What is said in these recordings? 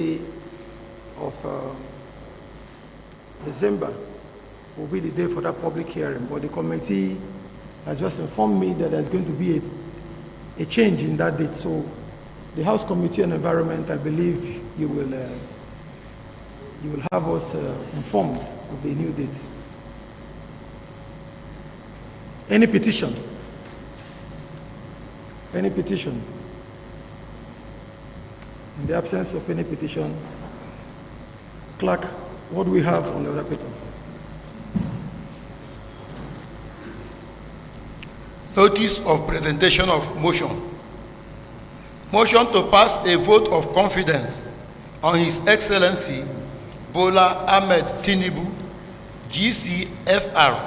of December will be the day for that public hearing, but the committee has just informed me that there's going to be a change in that date. So the House Committee on Environment, I believe you will have us informed of the new dates. Any petition? Any petition? In the absence of any petition, clerk, what do we have on the other paper? Notice of presentation of motion. Motion to pass a vote of confidence on His Excellency Bola Ahmed Tinubu, GCFR,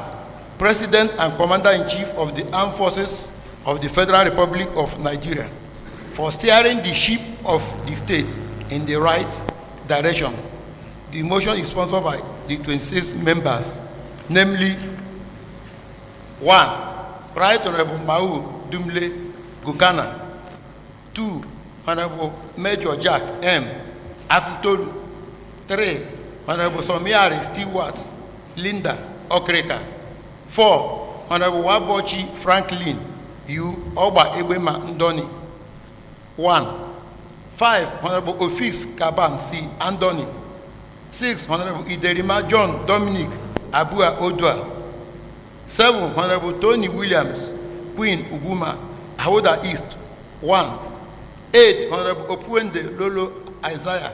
President and Commander-in-Chief of the Armed Forces of the Federal Republic of Nigeria, for steering the ship of the state in the right direction. The motion is sponsored by the 26 members, namely 1. Right Honorable Mau Dumle Gukana. 2. Honorable Major Jack M. Akutolu. 3. Honorable Somiari Stewart Linda Okreka. 4. Honorable Wabochi Franklin U. Oba Ebema Ndoni. 1. 5. Honorable Ofix Kabam C. Andoni. 6. Honorable Iderima John Dominic Abua Odua. 7. Honorable Tony Williams Queen Uguma Ahoda East 1. 8. Honorable Opuende Lolo Isaiah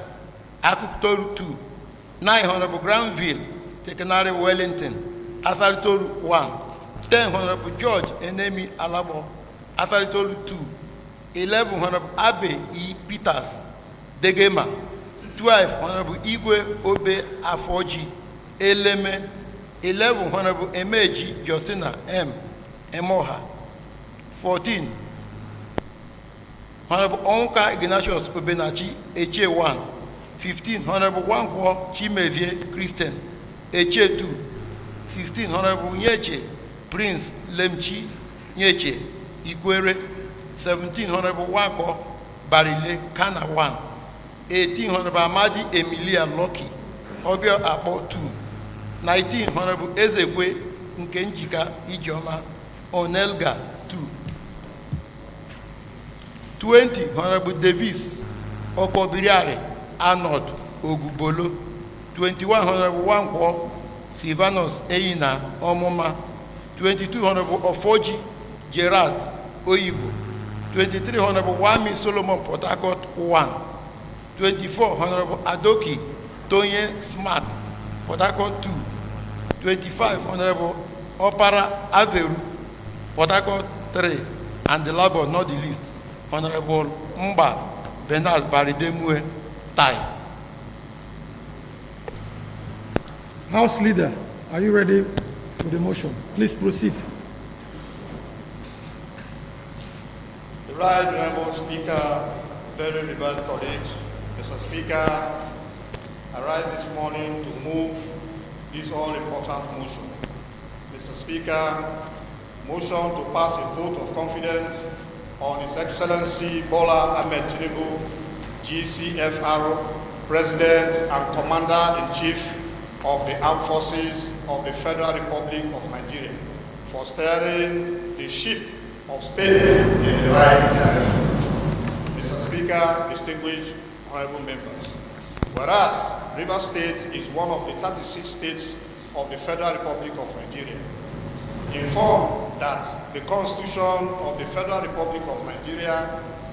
Akutolu 2. 9. Honorable Granville Tekenare Wellington Asaritolu 1. 10. Honorable George Enemi Alabo Asaritolu 2. 11. Honorable Abe E. Peters Degema. 12. Honorable Igwe Obe Afoji Eleme. 11. Honorable Emeji Justina M. Emoha. 14. Honorable Onka Ignatius Obenachi Eche 1. 15. Honorable Wankwo Chimevie Christian Eche 2. 16. Honorable Nyeche Prince Lemchi Nyeche Ikwere. 17. Honorable Wanko Barile Kana 1. 18. Honorable Amadi Emilia Loki Obio Apo 2. 19. Honorable Ezekwe Nkenjika Ijoma Onelga 2. 20. Honorable Davis Okobiriare Arnold Ogubolo. 21. Honorable Wankwo Silvanus Eina Omoma. 22. Honorable Ofoji Gerard Oyibo. 23. Honorable Wami Solomon Port Harcourt 1. 24. Honorable Adoki Tonye Smart Port Harcourt 2. 25. Honorable Opara Averu Port Harcourt 3. And the last but not the least, Honorable Mba Benal Baridemue Tai. House Leader, are you ready for the motion? Please proceed. The Right Honorable Speaker, very revered colleagues, Mr. Speaker, I rise this morning to move this all-important motion. Mr. Speaker, motion to pass a vote of confidence on His Excellency Bola Ahmed Tinubu, GCFR, President and Commander-in-Chief of the Armed Forces of the Federal Republic of Nigeria, for steering the ship of state in the right direction. Mr. Speaker, distinguished honorable members, whereas Rivers State is one of the 36 states of the Federal Republic of Nigeria, informed that the Constitution of the Federal Republic of Nigeria,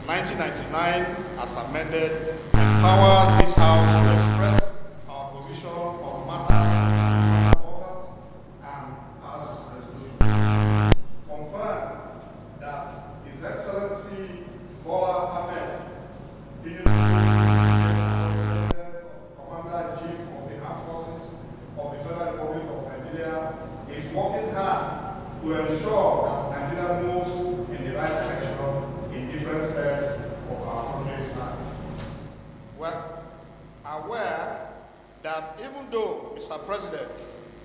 1999, as amended, empowers this House to express our position on matters important and pass resolution. Confirm that His Excellency Bola Ahmed Commander-in-Chief of the Armed Forces of the Federal Republic of Nigeria is working hard to ensure that Nigeria moves in the right direction in different aspects of our country's life. Well, aware that even though Mr. President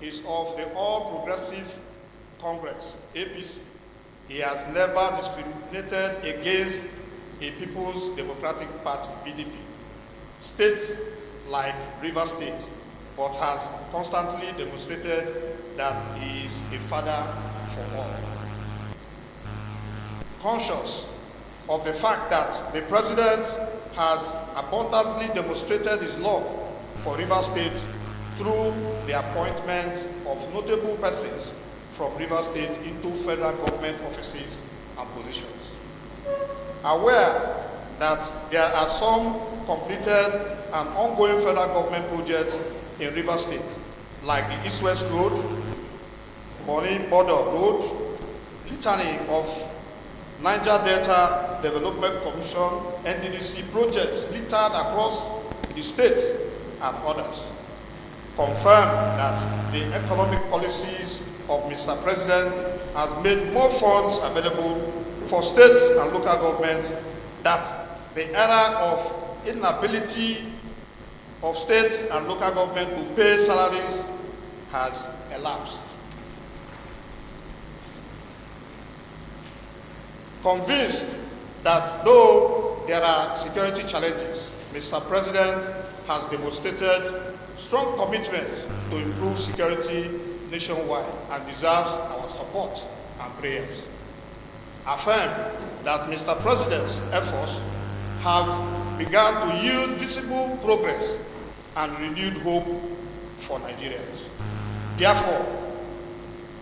is of the All Progressive Congress, APC, he has never discriminated against a People's Democratic Party, PDP. states like River State, but has constantly demonstrated that he is a father for all. Conscious of the fact that the President has abundantly demonstrated his love for River State through the appointment of notable persons from River State into federal government offices and positions. Aware that there are some completed and ongoing federal government projects in River State, like the East-West Road, Bonny Border Road, litany of Niger Delta Development Commission, NDDC projects littered across the states and others, confirm that the economic policies of Mr. President has made more funds available for states and local government, that the era of inability of states and local government to pay salaries has elapsed. Convinced that though there are security challenges, Mr. President has demonstrated strong commitment to improve security nationwide and deserves our support and prayers. Affirm that Mr. President's efforts have begun to yield visible progress and renewed hope for Nigerians. Therefore,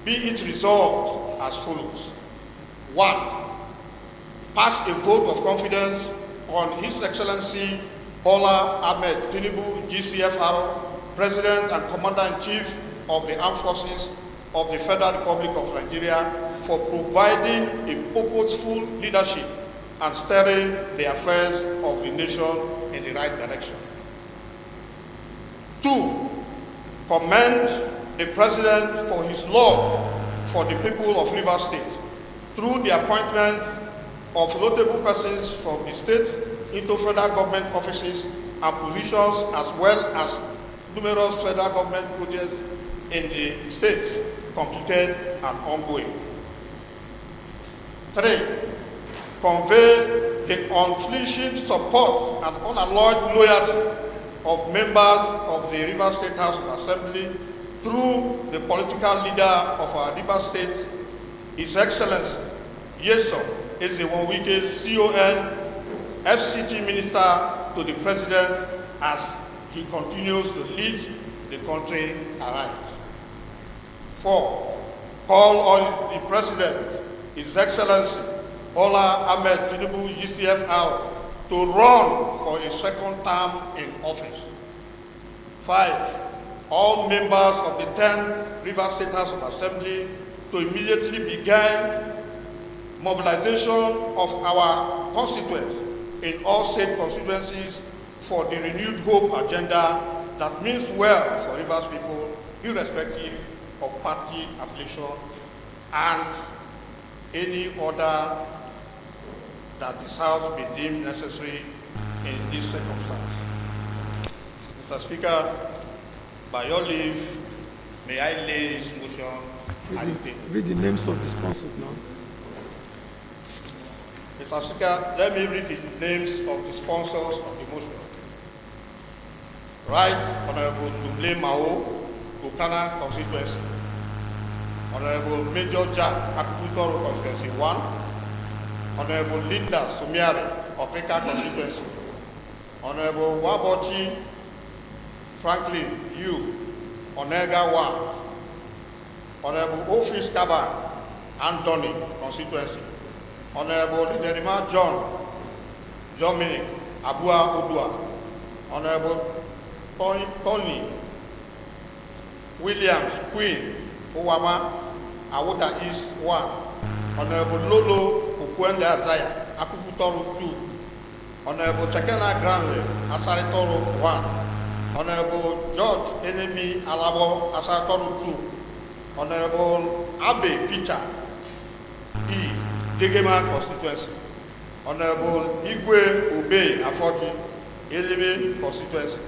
be it resolved as follows. 1. Pass a vote of confidence on His Excellency Bola Ahmed Tinubu, GCFR, President and Commander-in-Chief of the Armed Forces of the Federal Republic of Nigeria, for providing a purposeful leadership and steering the affairs of the nation in the right direction. 2. Commend the President for his love for the people of River State through the appointment of notable persons from the state into federal government offices and positions, as well as numerous federal government projects in the states, completed and ongoing. 3. Convey the unflinching support and unalloyed loyalty of members of the River State House of Assembly through the political leader of our River State, His Excellency Yesom Ezewanwike, CON, FCT Minister to the President, as he continues to lead the country aright. 4. Call on the President, His Excellency Bola Ahmed Tinubu, GCFR, to run for a second term in office. 5. All members of the 10 River State House of Assembly to immediately begin mobilization of our constituents in all state constituencies for the renewed hope agenda that means well for Rivers people, irrespective of party affiliation and any order that this House be deemed necessary in this circumstance. Mr. Speaker, by your leave, may I lay this motion at the table. Read the names of the sponsors now. Mr. Speaker, let me read the names of the sponsors of the motion. Right Honorable Duble Mao, Bukana Constituency. Honorable Major Jack, Akutoro Constituency 1. Honorable Linda Sumiari, Opeka Constituency. Honorable Wabochi Franklin Yu, Onega 1. Honorable Office Kaba Anthony Constituency. Honorable Liderima John Dominic Abua Udua. Honorable Tony Williams Queen Owama Awuta East 1. Honorable Lolo Ukwende Azaya Akukutoro 2. Honorable Chekena Granley Asaritoro 1. Honorable George Enemi Alabo Asaritoro 2. Honorable Abe Peter E. Degema Constituency. Honorable Igwe Obey Afoti Elime Constituency.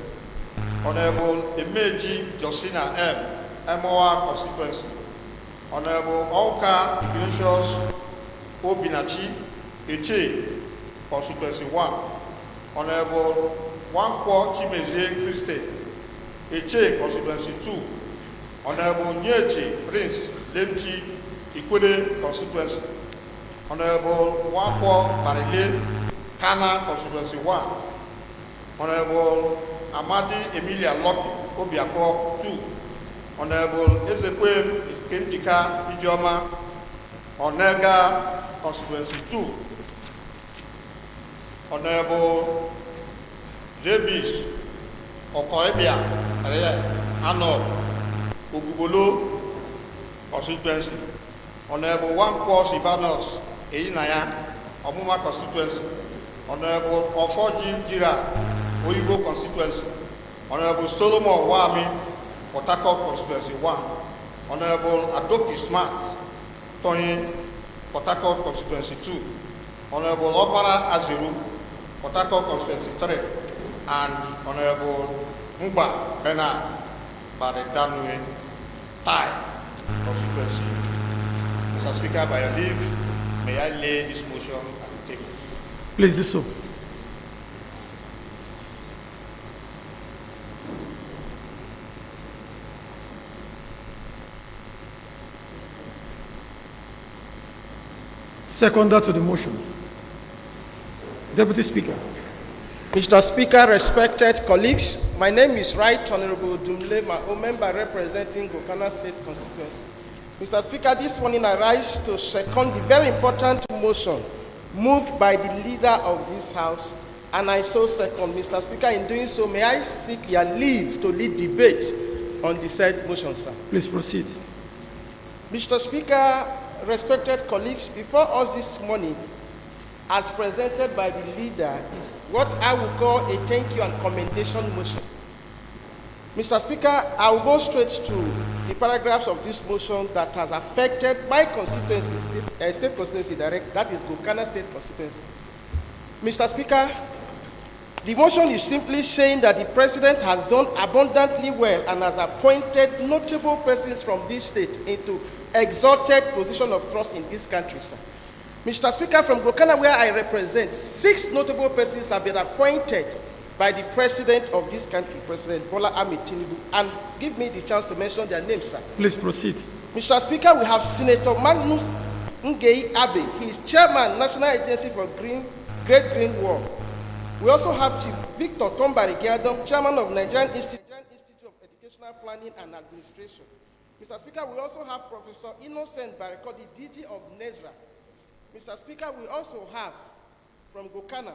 Honorable Emeji Josina M. Emoa Constituency. Honorable Onka Ignatius Obinachi Eche Constituency 1. Honorable Wankwo Chimezie Christian, Eche Constituency 2, Honorable Nyeche Prince Lemchi Ikwede Constituency, Honorable Wankwo Barile Kana Constituency 1, Honorable Amadi Emilia Loki Obiako 2, Honorable Ezekwem Kendika Idioma Onega Constituency 2, Honorable Davis Okoebia Arnold Ogubolo Constituency, Honorable Wankwo Sivanos Eyinaya Omuma Constituency, Honorable Ofoji Jira Oyibo Constituency, Honorable Solomon Wami Port Harcourt Constituency 1, Honorable Adoki Smart Tony Port Harcourt Constituency 2, Honorable Opara Aziru Port Harcourt Constituency 3, and Honorable Mba Bena Baredanwe Tai Constituency. Mr. Speaker, by your leave, may I lay this motion at the table. Please do so. Seconder to the motion. Deputy Speaker. Mr. Speaker, respected colleagues, my name is Right Honorable Dumle, a member representing Gokana State Constituency. Mr. Speaker, this morning I rise to second the very important motion moved by the leader of this House, and I so second. Mr. Speaker, in doing so, may I seek your leave to lead debate on the said motion, sir. Please proceed. Mr. Speaker, respected colleagues, before us this morning, as presented by the leader, is what I would call a thank you and commendation motion. Mr. Speaker, I will go straight to the paragraphs of this motion that has affected my constituency, state constituency direct, that is Gokana State Constituency. Mr. Speaker, the motion is simply saying that the President has done abundantly well and has appointed notable persons from this state into exalted position of trust in this country, sir. Mr. Speaker, from Gokana, where I represent, 6 notable persons have been appointed by the President of this country, President Bola Ahmed Tinubu, and give me the chance to mention their names, sir. Please proceed. Mr. Speaker, we have Senator Magnus Ngei Abe. He is Chairman, National Agency for Great Green Wall. We also have Chief Victor Tombari Giadom, Chairman of Nigerian Institute of Educational Planning and Administration. Mr. Speaker, we also have Professor Innocent Bariko, the DG of NESRA. Mr. Speaker, we also have from Gokana,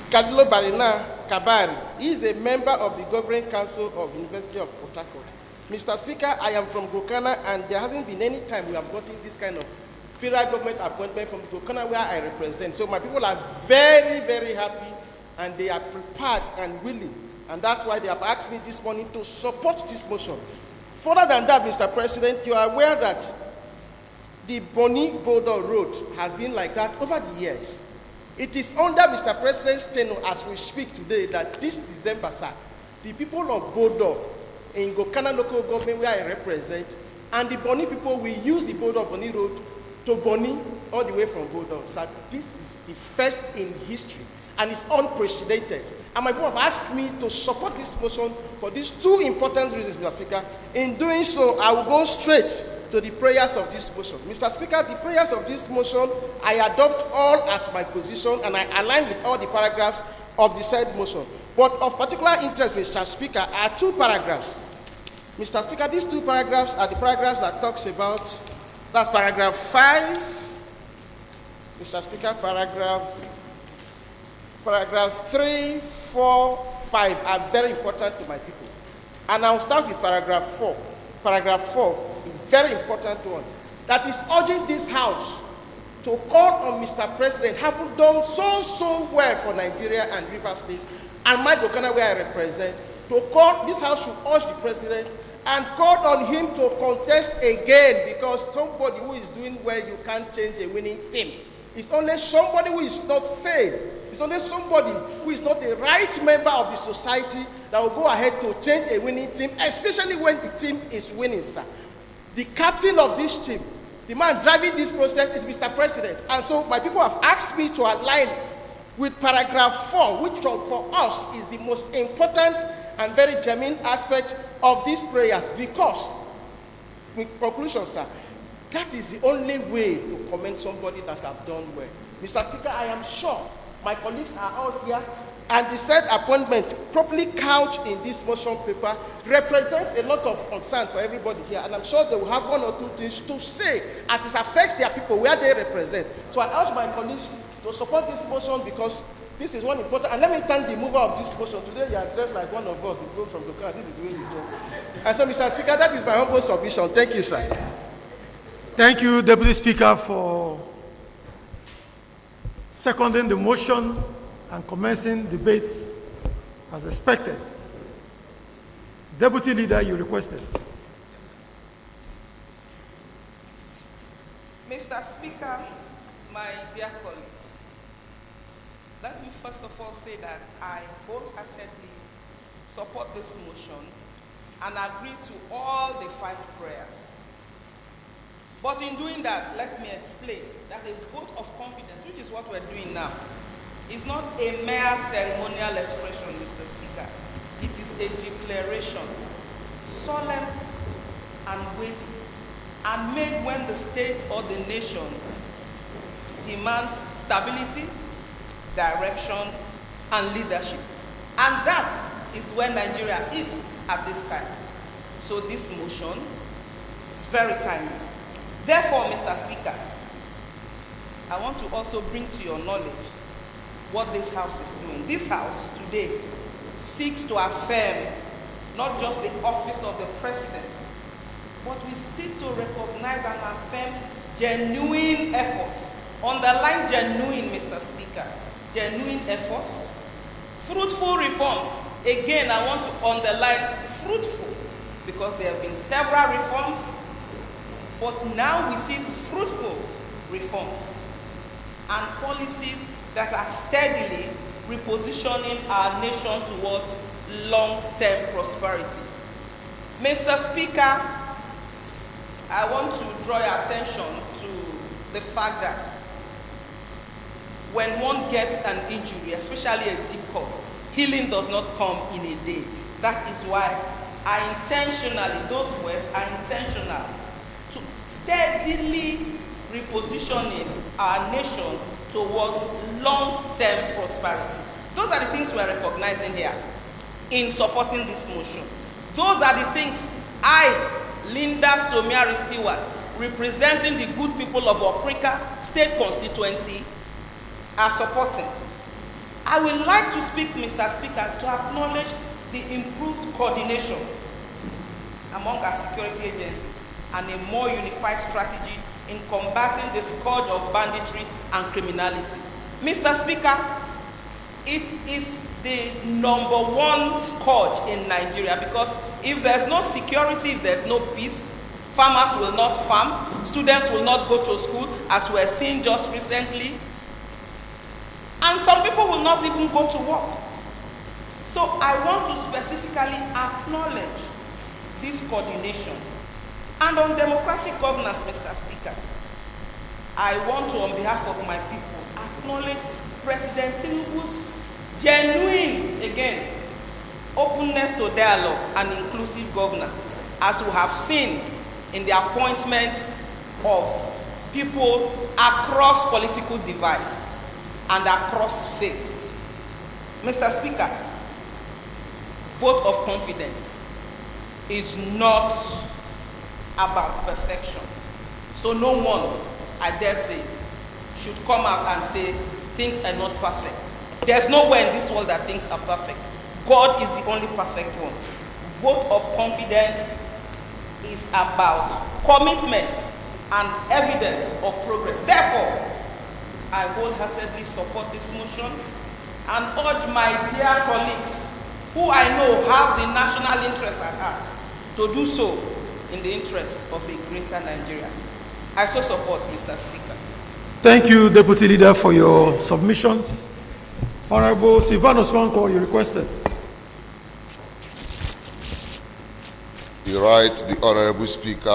Kadilo Barina Kabari. He is a member of the Governing Council of the University of Port Harcourt. Mr. Speaker, I am from Gokana, and there hasn't been any time we have gotten this kind of federal government appointment from Gokana where I represent. So my people are very, very happy, and they are prepared and willing. And that's why they have asked me this morning to support this motion. Further than that, Mr. President, you are aware that the Boni-Bodo Road has been like that over the years. It is under Mr. President's tenure as we speak today that this December, sir, the people of Bodo in Gokana local government where I represent, and the Boni people will use the Bodo-Boni Road to Boni all the way from Bodo. So this is the first in history, and it's unprecedented. And my people have asked me to support this motion for these 2 important reasons, Mr. Speaker. In doing so, I will go straight to the prayers of this motion. Mr. Speaker, the prayers of this motion, I adopt all as my position, and I align with all the paragraphs of the said motion. But of particular interest, Mr. Speaker, are 2 paragraphs. Mr. Speaker, these 2 paragraphs are the paragraphs that talks about, that's paragraph 5. Mr. Speaker, paragraph 3, 4, 5 are very important to my people. And I'll start with paragraph 4. Paragraph 4, very important one, that is urging this House to call on Mr. President, having done so well for Nigeria and Rivers State, and my Gokana where I represent, to call, this House should urge the President and call on him to contest again, because somebody who is doing well, you can't change a winning team. It's only somebody who is not sane. It's only somebody who is not a right member of the society that will go ahead to change a winning team, especially when the team is winning, sir. The captain of this team, the man driving this process is Mr. President. And so my people have asked me to align with paragraph 4, which for us is the most important and very genuine aspect of these prayers, because, in conclusion, sir, that is the only way to commend somebody that have done well. Mr. Speaker, I am sure my colleagues are all here, and the said appointment properly couched in this motion paper represents a lot of concerns for everybody here, and I'm sure they will have one or two things to say as it affects their people where they represent. So I urge my colleagues to support this motion, because this is one important. And let me thank the mover of this motion. Today you are dressed like one of us. You go from the car. This is the way you do. And so, Mr. Speaker, that is my humble submission. Thank you, sir. Thank you, Deputy Speaker, for seconding the motion and commencing debates as expected. Deputy Leader, you requested. Mr. Speaker, my dear colleagues, let me first of all say that I wholeheartedly support this motion and agree to all the 5 prayers. But in doing that, let me explain that a vote of confidence, which is what we're doing now, is not a mere ceremonial expression, Mr. Speaker. It is a declaration, solemn and weighty, and made when the state or the nation demands stability, direction, and leadership. And that is where Nigeria is at this time. So this motion is very timely. Therefore, Mr. Speaker, I want to also bring to your knowledge what this House is doing. This House today seeks to affirm not just the office of the President, but we seek to recognize and affirm genuine efforts. Underline genuine, Mr. Speaker. Genuine efforts, fruitful reforms. Again, I want to underline fruitful, because there have been several reforms, but now we see fruitful reforms and policies that are steadily repositioning our nation towards long-term prosperity. Mr. Speaker, I want to draw your attention to the fact that when one gets an injury, especially a deep cut, healing does not come in a day. That is why those words are intentional, to steadily repositioning our nation towards long-term prosperity. Those are the things we are recognizing here in supporting this motion. Those are the things I, Linda Somiari Stewart, representing the good people of Okrika State Constituency, are supporting. I would like to speak, Mr. Speaker, to acknowledge the improved coordination among our security agencies and a more unified strategy in combating the scourge of banditry and criminality. Mr. Speaker, it is the #1 scourge in Nigeria, because if there's no security, if there's no peace, farmers will not farm, students will not go to school, as we're seeing just recently, and some people will not even go to work. So I want to specifically acknowledge this coordination. And on democratic governance, Mr. Speaker, I want to, on behalf of my people, acknowledge President Tinubu's genuine, again, openness to dialogue and inclusive governance, as we have seen in the appointment of people across political divides and across faiths. Mr. Speaker, vote of confidence is not about perfection. So no one, I dare say, should come out and say things are not perfect. There's nowhere in this world that things are perfect. God is the only perfect one. Vote of confidence is about commitment and evidence of progress. Therefore, I wholeheartedly support this motion and urge my dear colleagues, who I know have the national interest at heart, to do so in the interest of a greater Nigeria. I so support, Mr. Speaker. Thank you, Deputy Leader, for your submissions. Honorable Silvanus Wanko, you requested. The right, the Honorable Speaker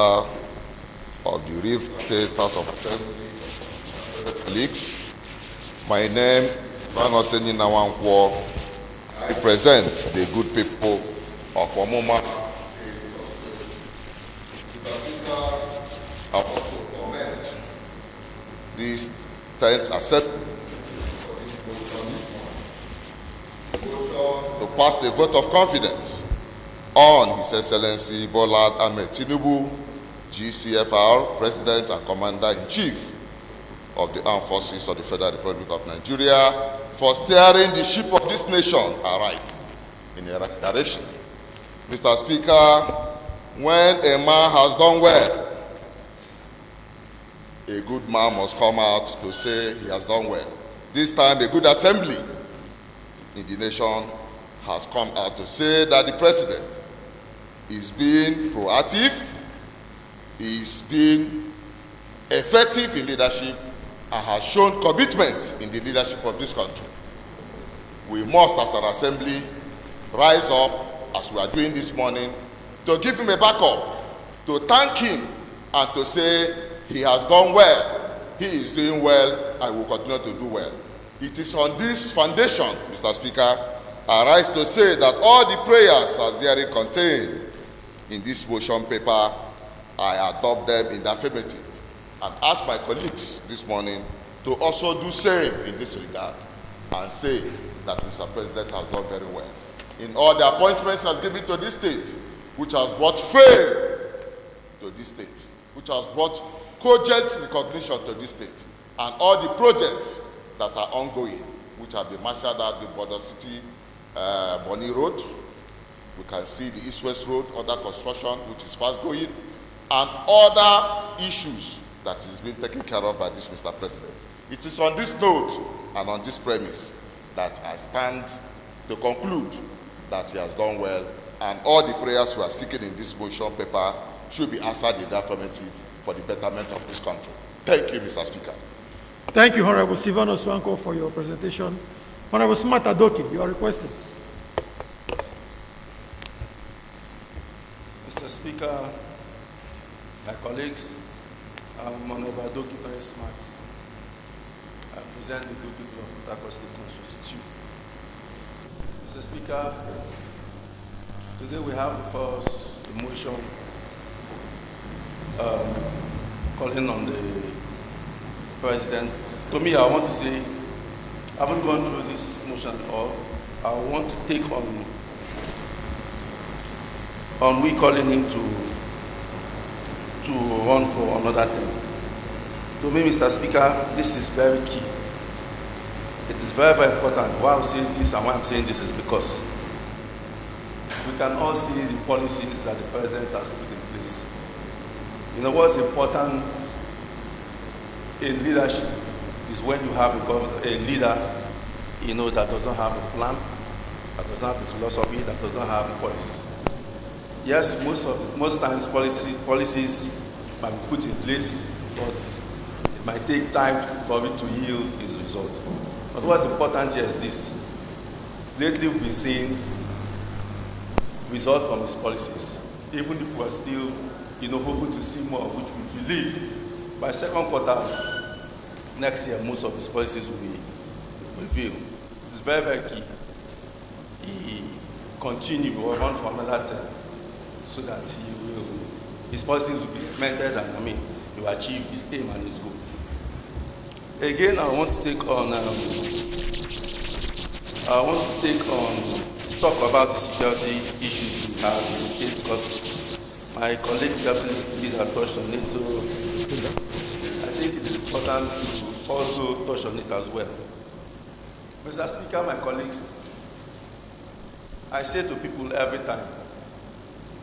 of the River State House of Assembly, colleagues. My name I present the good people of Omoma. I want to comment this 10th assembly to pass the vote of confidence on His Excellency Bola Ahmed Tinubu, GCFR, President and Commander-in-Chief of the Armed Forces of the Federal Republic of Nigeria, for steering the ship of this nation aright in the right direction. Mr. Speaker, when a man has done well, a good man must come out to say he has done well. This time, a good assembly in the nation has come out to say that the president is being proactive, is being effective in leadership, and has shown commitment in the leadership of this country. We must, as an assembly, rise up, as we are doing this morning, to give him a backup, to thank him, and to say he has done well, he is doing well, and will continue to do well. It is on this foundation, Mr. Speaker, I rise to say that all the prayers as they are contained in this motion paper, I adopt them in the affirmative, and ask my colleagues this morning to also do same in this regard, and say that Mr. President has done very well in all the appointments has given to this state, which has brought fame to this state, which has brought cogent recognition to this state, and all the projects that are ongoing, which have been marshaled out, the Border City, Bonny Road. We can see the East-West Road, other construction, which is fast going, and other issues that is being taken care of by this Mr. President. It is on this note and on this premise that I stand to conclude that he has done well, and all the prayers we are seeking in this motion paper should be answered in the affirmative for the betterment of this country. Thank you, Mr. Speaker. Thank you, Honorable Silvano Swanko, for your presentation. Honorable Smart Adoki, you are requesting. Mr. Speaker, my colleagues, I'm Honorable Adoki Toye Smart. I present the good people of Harcourt State Constituency. Mr. Speaker, today we have before us the motion calling on the President. To me, I want to say, I haven't gone through this motion at all. I want to take on we calling him to run for another term. To me, Mr. Speaker, this is very key. It is very, very important. Why I'm saying this and why I'm saying this is because we can all see the policies that the President has put in place. You know what's important in leadership is when you have a leader, you know, that does not have a plan, that does not have a philosophy, that does not have policies. Yes, most times policies might be put in place, but it might take time for it to yield its result. But what's important here is this. Lately we've been seeing results from his policies, even if we're still, you know, hoping to see more, which we believe by second quarter next year, most of his policies will be revealed. This is very, very key. He continue to run for another term so that his policies will be cemented and he will achieve his aim and his goal. Again, I want to talk about the security issues we have in the state, because my colleague definitely touched on it, so I think it is important to also touch on it as well. Mr. Speaker, my colleagues, I say to people every time,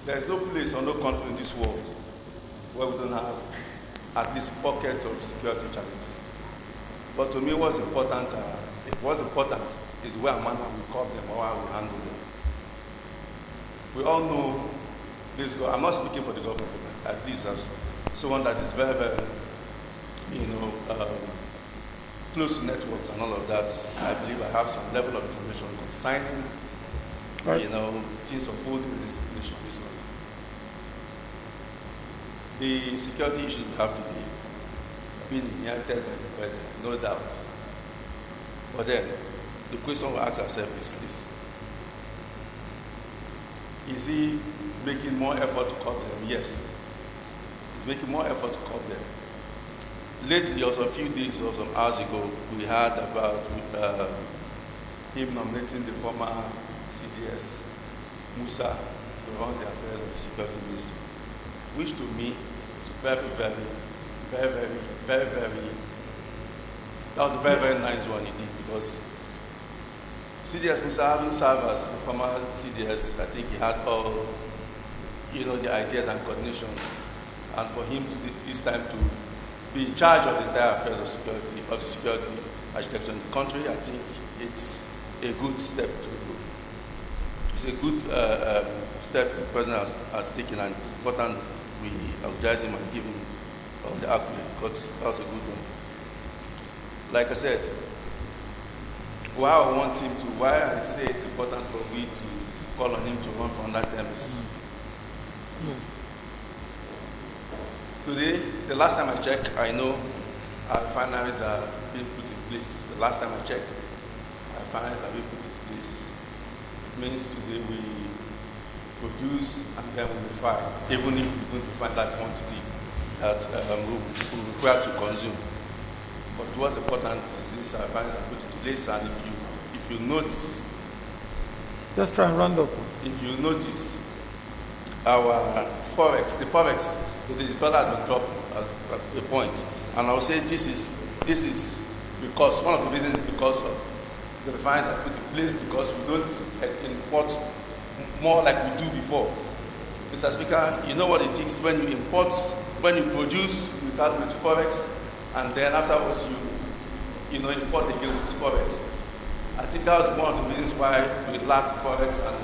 there is no place or no country in this world where we don't have at least pockets of security challenges. But to me, what's important is where and manner we call them or how we handle them. We all know this. I'm not speaking for the government, but at least as someone that is very, very, close to networks and all of that, I believe I have some level of information concerning, things unfolding in this nation, this country. The security issues we have today have been inherited by the president, no doubt. But then, the question we ask ourselves is this: is he making more effort to cut them? Yes. He's making more effort to cut them. Lately, or some few days or some hours ago, we heard about him nominating the former CDS, Musa, to run the affairs of the security ministry, which to me is very, that was a very, very nice one he did, because CDS Musa, having served as the former CDS, I think he had all, the ideas and coordination, and for him to this time to be in charge of the entire affairs of security, of the security architecture in the country, I think it's a good step to go. It's a good step the president has taken, and it's important we apologize him and give him all the accolade, because that was a good one. Like I said, why I say it's important for me to call on him to run for another term is Yes. Today, the last time I checked, I know our refineries are being put in place. The last time I checked, our refineries are being put in place. It means today we produce and then we refine, even if we're going to find that quantity that we require to consume. But what's important is this: our refineries are put into place, and if you notice, Just try and round up. if you notice, our forex, the dollar has been dropped as a point, and I would say this is because one of the reasons is because of the refineries are put in place, because we don't import more like we do before. Mr. Speaker, you know what it takes when you produce with forex, and then afterwards you import again with forex. I think that was one of the reasons why we lack forex, and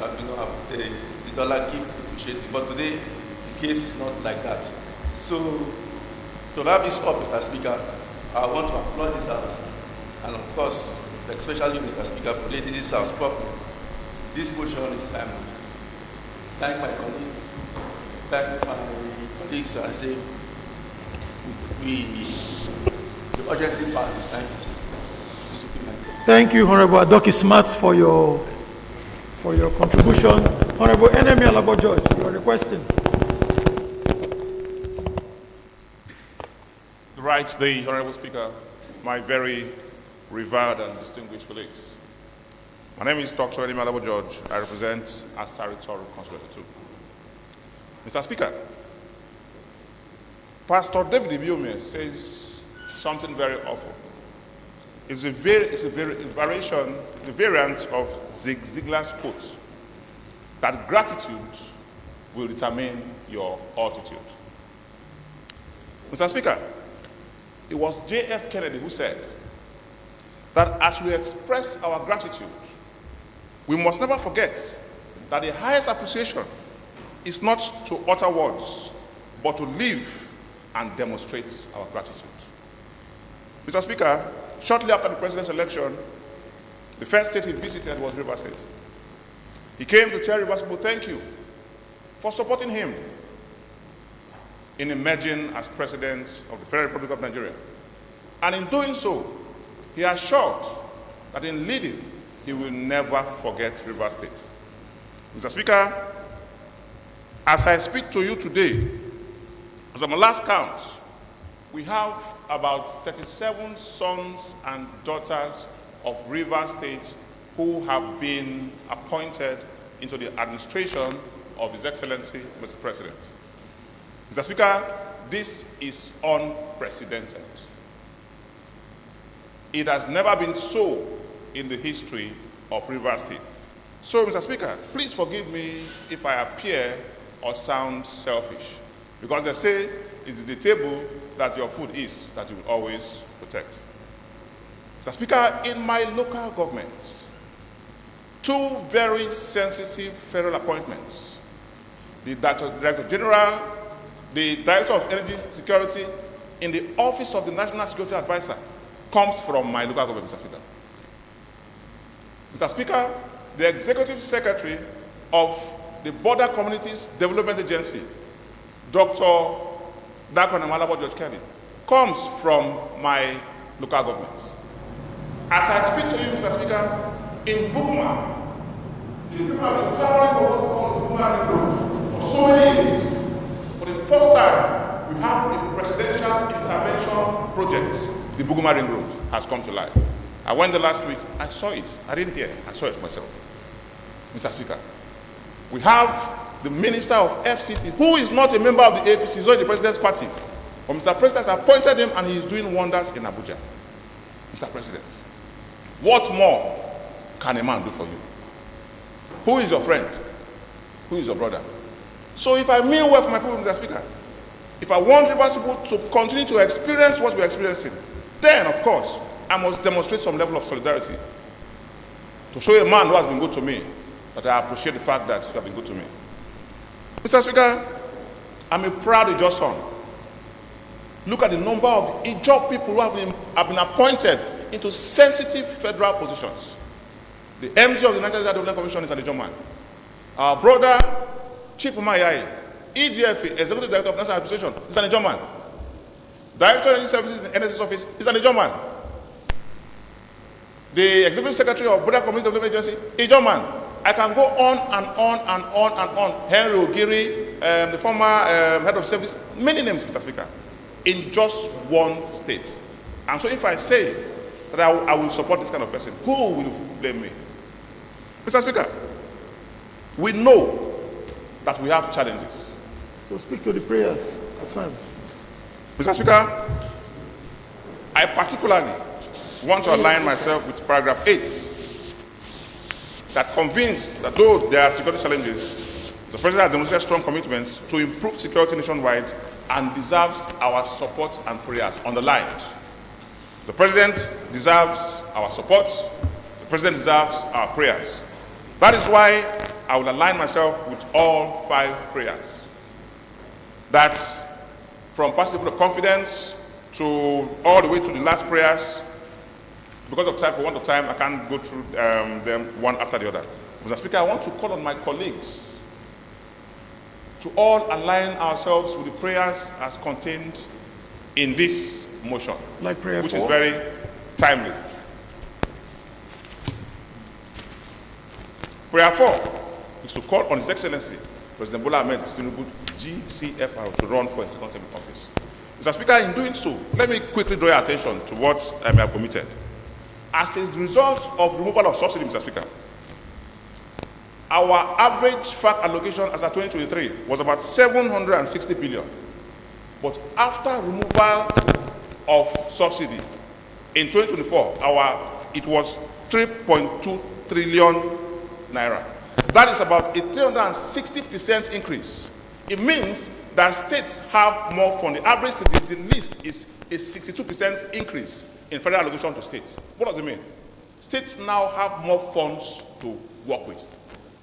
the dollar keep appreciating. But today, the case is not like that. So, to wrap this up, Mr. Speaker, I want to applaud this House, and of course, especially Mr. Speaker, for leading this House properly. This motion is timely. Thank my colleagues, and I say we urgently pass this time. Thank you, Honorable Adoki Smart, for your contribution. Honorable Enemy Alabo George, you are requesting. Right, the Honorable Speaker, my very revered and distinguished colleagues. My name is Dr. Enemy Alabo George. I represent Asari Toro Constituency 2. Mr. Speaker, Pastor David Ibiome says something very awful. It's a variant of Zig Ziglar's quote that gratitude will determine your altitude. Mr. Speaker, it was J.F. Kennedy who said that as we express our gratitude, we must never forget that the highest appreciation is not to utter words, but to live and demonstrate our gratitude. Mr. Speaker, shortly after the president's election, the first state he visited was Rivers State. He came to tell Rivers people thank you for supporting him in emerging as president of the Federal Republic of Nigeria. And in doing so, he assured that in leading, he will never forget Rivers State. Mr. Speaker, as I speak to you today, as of my last count, we have about 37 sons and daughters of Rivers State who have been appointed into the administration of His Excellency, Mr. President. Mr. Speaker, this is unprecedented. It has never been so in the history of Rivers State. So, Mr. Speaker, please forgive me if I appear or sound selfish, because they say it's the table that your food is that you will always protect. Mr. Speaker, in my local governments, two very sensitive federal appointments, the Director General, the Director of Energy Security in the Office of the National Security Advisor, comes from my local government, Mr. Speaker. Mr. Speaker, the Executive Secretary of the Border Communities Development Agency, Dr. Dr. Namalabo George Kelly, comes from my local government. As I speak to you, Mr. Speaker, in Bukuma, the people have been clamoring for what called Bukuma Road for so many years. For the first time, we have a presidential intervention project. The Bukuma Ring Road has come to life. I went there last week, I saw it. I didn't hear, I saw it myself. Mr. Speaker, we have the Minister of FCT, who is not a member of the APC, he's not the President's party. But Mr. President has appointed him and he is doing wonders in Abuja. Mr. President, what more can a man do for you? Who is your friend? Who is your brother? So if I mean well for my people, Mr. Speaker, if I want Rivers people to continue to experience what we're experiencing, then of course, I must demonstrate some level of solidarity to show a man who has been good to me that I appreciate the fact that you have been good to me. Mr. Speaker, I'm a proud Ijaw son. Look at the number of Ijaw people who have been appointed into sensitive federal positions. The MD of the National Development Commission is an Ijaw man. Our brother, Chief Umayai, EDFA, Executive Director of National Administration, is an Ijaw man. Director of Energy Services in the NSS office is an Ijaw man. The Executive Secretary of Border Community Development Agency, Ijaw man. I can go on and on and on and on. Henry Ogiri, the former head of service, many names, Mr. Speaker, in just one state. And so if I say that I will support this kind of person, who will blame me? Mr. Speaker, we know that we have challenges. So speak to the prayers at times. Mr. Speaker, I particularly want to align myself with paragraph 8 that convinced that though there are security challenges, the President has demonstrated strong commitments to improve security nationwide and deserves our support and prayers. Underlined. The President deserves our support. The President deserves our prayers. That is why I will align myself with all 5 prayers. That's from passing the vote of confidence to all the way to the last prayers. Because of time, for want of time, I can't go through them one after the other. Mr. Speaker, I want to call on my colleagues to all align ourselves with the prayers as contained in this motion, like prayer which 4. is very timely. Prayer 4 is to call on His Excellency, President Bola Ahmed Tinubu, GCFR, to run for a second term in office. Mr. Speaker, in doing so, let me quickly draw your attention to what I may have committed. As a result of removal of subsidy, Mr. Speaker, our average FAC allocation as of 2023 was about 760 billion. But after removal of subsidy in 2024, it was 3.2 trillion naira. That is about a 360% increase. It means that states have more funds. The average, the list is a 62% increase in federal allocation to states. What does it mean? States now have more funds to work with.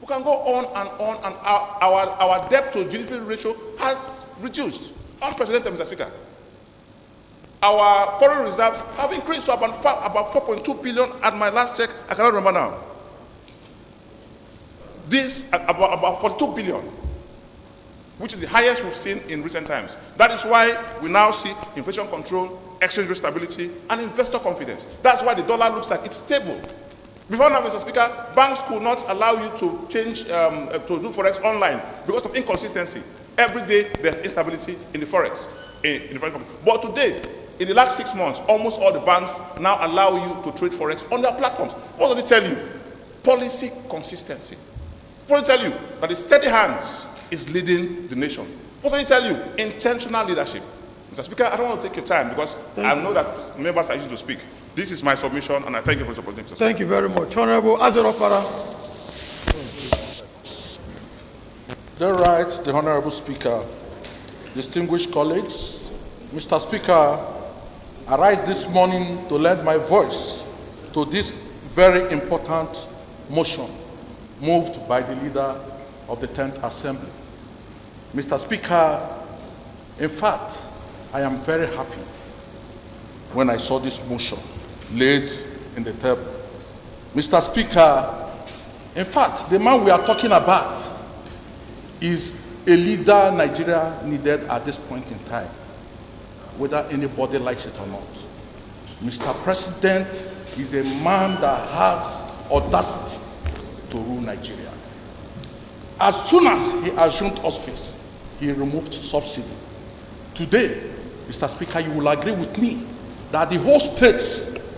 We can go on and on, and our debt to GDP ratio has reduced. Unprecedented, Mr. Speaker. Our foreign reserves have increased to about 4.2 billion at my last check. I cannot remember now. This about 42 billion, which is the highest we've seen in recent times. That is why we now see inflation control, exchange rate stability, and investor confidence. That's why the dollar looks like it's stable. Before now, Mr. Speaker, banks could not allow you to change, to do Forex online because of inconsistency. Every day, there's instability in the Forex. But today, in the last 6 months, almost all the banks now allow you to trade Forex on their platforms. What does it tell you? Policy consistency. What does it tell you? That the steady hands is leading the nation. What does it tell you? Intentional leadership. Mr. Speaker, I don't want to take your time because I know that members are used to speak. This is my submission, and I thank you for supporting me. Thank you very much. Honorable Azarofara. The right, the Honorable Speaker, distinguished colleagues, Mr. Speaker, I rise this morning to lend my voice to this very important motion moved by the leader of the 10th Assembly. Mr. Speaker, in fact, I am very happy when I saw this motion laid in the table. Mr. Speaker, in fact, the man we are talking about is a leader Nigeria needed at this point in time, whether anybody likes it or not. Mr. President is a man that has audacity to rule Nigeria. As soon as he assumed office, he removed subsidy. Today, Mr. Speaker, you will agree with me that the whole states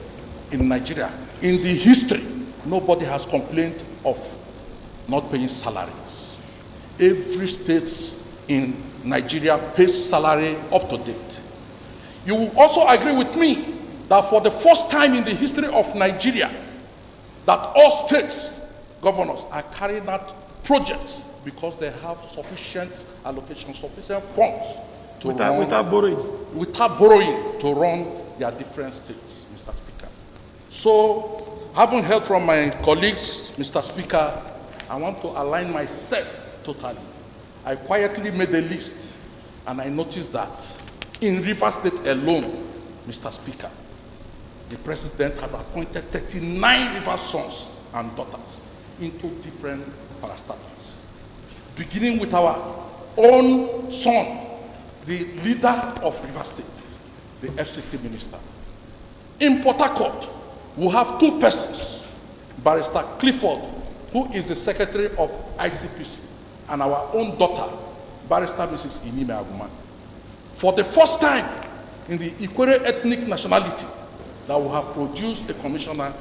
in Nigeria, in the history, nobody has complained of not paying salaries. Every state in Nigeria pays salary up to date. You will also agree with me that for the first time in the history of Nigeria, that all states governors are carrying out projects because they have sufficient allocation, sufficient funds to without borrowing to run their different states, Mr. Speaker. So, having heard from my colleagues, Mr. Speaker, I want to align myself totally. I quietly made a list, and I noticed that in Rivers State alone, Mr. Speaker, the president has appointed 39 river sons and daughters into different parastatals, beginning with our own son, the leader of Rivers State, the FCT minister. In Port Harcourt, we have two persons, Barrister Clifford, who is the secretary of ICPC, and our own daughter, Barrister Mrs. Inime Aguma. For the first time in the Ikwere ethnic nationality, that we have produced a commissioner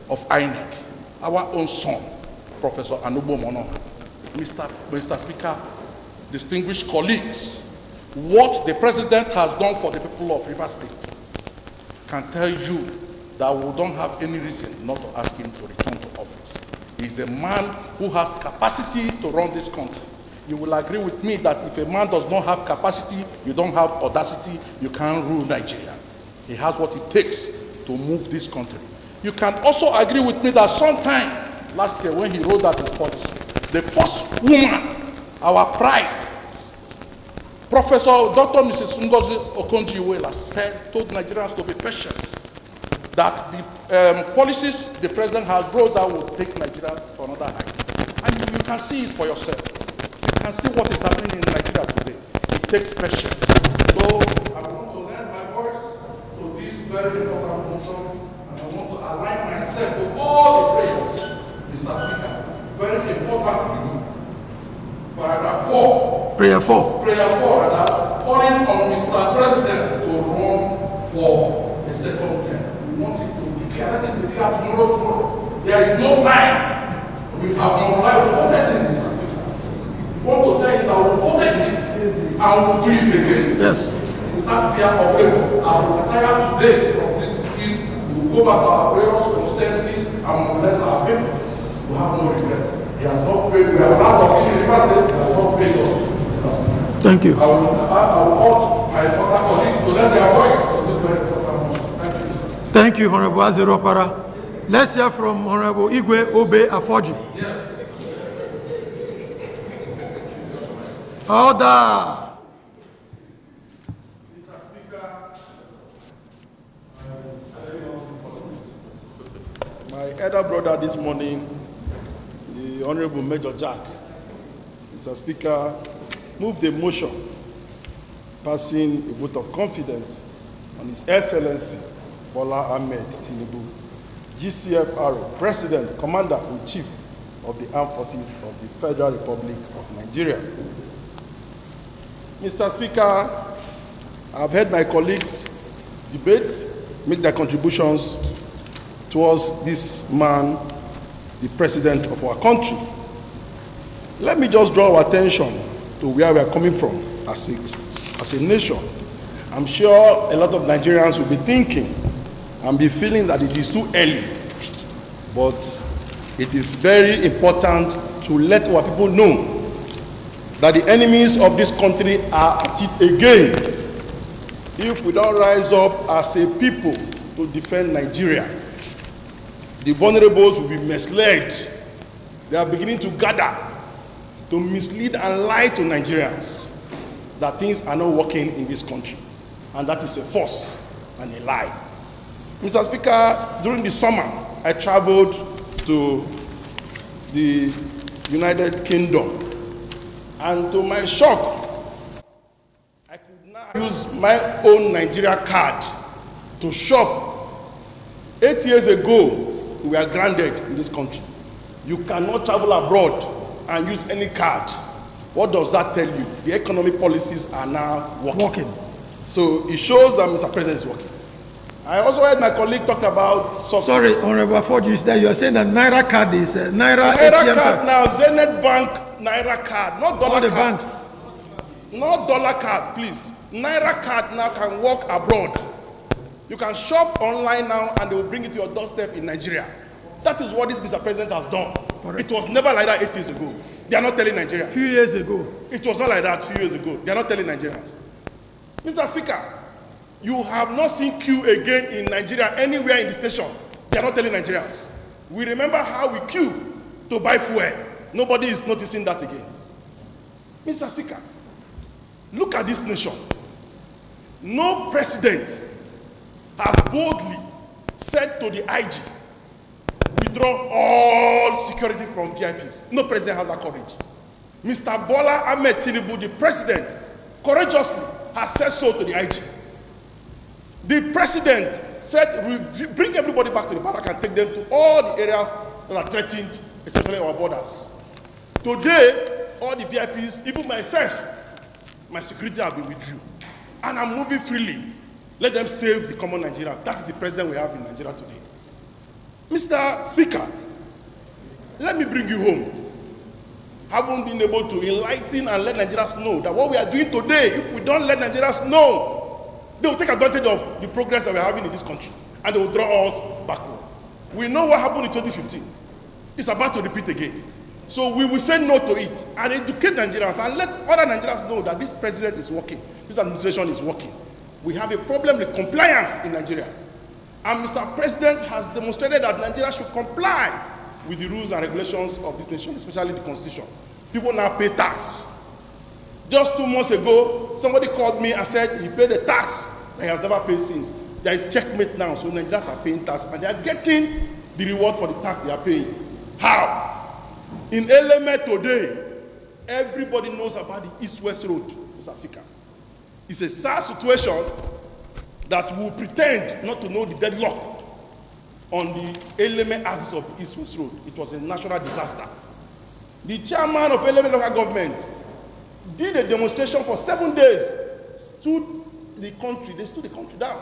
of INEC, our own son, Professor Anubo Monoha. Mr. Speaker, distinguished colleagues, what the president has done for the people of Rivers State can tell you that we don't have any reason not to ask him to return to office. He is a man who has capacity to run this country. You will agree with me that if a man does not have capacity, you don't have audacity, you can't rule Nigeria. He has what it takes to move this country. You can also agree with me that sometime last year when he wrote out his policy, the first woman, our pride, Professor Dr. Mrs. Ngozi Okonjo-Iweala told Nigerians to be patient, that the policies the president has rolled out will take Nigeria to another height. And you can see it for yourself. You can see what is happening in Nigeria today. It takes patience. So I want to lend my voice to this very important motion, and I want to align myself with all the prayers, Mr. Speaker. Very importantly, paragraph 4. Prayer 4. Prayer 4, calling on Mr. President to run for a second term. We want him to declare. Let him declare tomorrow. There is no time. We have no right to vote him, Mr. Speaker. We want to tell him that we voted him and we'll do it again. Yes. Without fear of labor. As we retire today from this scheme, we will go back to our various constituencies and mobilize our people. We have no regret. He has not failed. We are proud of him. He has not failed us. Thank you. I will urge my other colleagues to lend their voice to this very important motion. Thank you. Thank you, Honorable Azero Para. Let's hear from Honorable Igwe Obe Afoji. Yes. Order. Mr. Speaker, my elder brother this morning, the Honorable Major Jack, Mr. Speaker, moved a motion passing a vote of confidence on His Excellency Bola Ahmed Tinubu, GCFR, President, Commander-in-Chief of the Armed Forces of the Federal Republic of Nigeria. Mr. Speaker, I've heard my colleagues debate, make their contributions towards this man, the President of our country. Let me just draw our attention to where we are coming from as a nation. I'm sure a lot of Nigerians will be thinking and be feeling that it is too early, but it is very important to let our people know that the enemies of this country are at it again. If we don't rise up as a people to defend Nigeria, the vulnerables will be misled. They are beginning to gather to mislead and lie to Nigerians that things are not working in this country. And that is a false and a lie. Mr. Speaker, during the summer, I traveled to the United Kingdom. And to my shock, I could now use my own Nigeria card to shop. 8 years ago, we are grounded in this country. You cannot travel abroad and use any card. What does that tell you? The economic policies are now working. So it shows that Mr. President is working. I also heard my colleague talk about subsidy. Sorry, Honorable Afọju, that you are saying that Naira card is Naira ATM card now, Zenith Bank Naira card, not dollar all the card. banks. Not dollar card, please. Naira card now can work abroad. You can shop online now and they will bring it to your doorstep in Nigeria. That is what this Mr. President has done. Correct. It was never like that 8 years ago. They are not telling Nigerians. Few years ago. It was not like that few years ago. They are not telling Nigerians. Mr. Speaker, you have not seen queue again in Nigeria anywhere in the station. They are not telling Nigerians. We remember how we queue to buy fuel. Nobody is noticing that again. Mr. Speaker, look at this nation. No president has boldly said to the IG, withdraw all security from VIPs. No president has that courage. Mr. Bola Ahmed Tinubu, the president, courageously has said so to the IG. The president said, bring everybody back to the barrack and take them to all the areas that are threatened, especially our borders. Today, all the VIPs, even myself, my security have been withdrew. And I'm moving freely. Let them save the common Nigeria. That is the president we have in Nigeria today. Mr. Speaker, let me bring you home. Haven't been able to enlighten and let Nigerians know that what we are doing today, if we don't let Nigerians know, they will take advantage of the progress that we are having in this country and they will draw us backward. We know what happened in 2015. It's about to repeat again. So we will say no to it and educate Nigerians and let other Nigerians know that this president is working, this administration is working. We have a problem with compliance in Nigeria. And Mr. President has demonstrated that Nigeria should comply with the rules and regulations of this nation, especially the Constitution. People now pay tax. Just 2 months ago, somebody called me and said he paid a tax that he has never paid since. There is checkmate now, so Nigerians are paying tax and they are getting the reward for the tax they are paying. How? In Eleme today, everybody knows about the East-West Road, Mr. Speaker. It's a sad situation that will pretend not to know the deadlock on the Eleme axis of the East-West Road. It was a national disaster. The chairman of Eleme local government did a demonstration for 7 days, they stood the country down,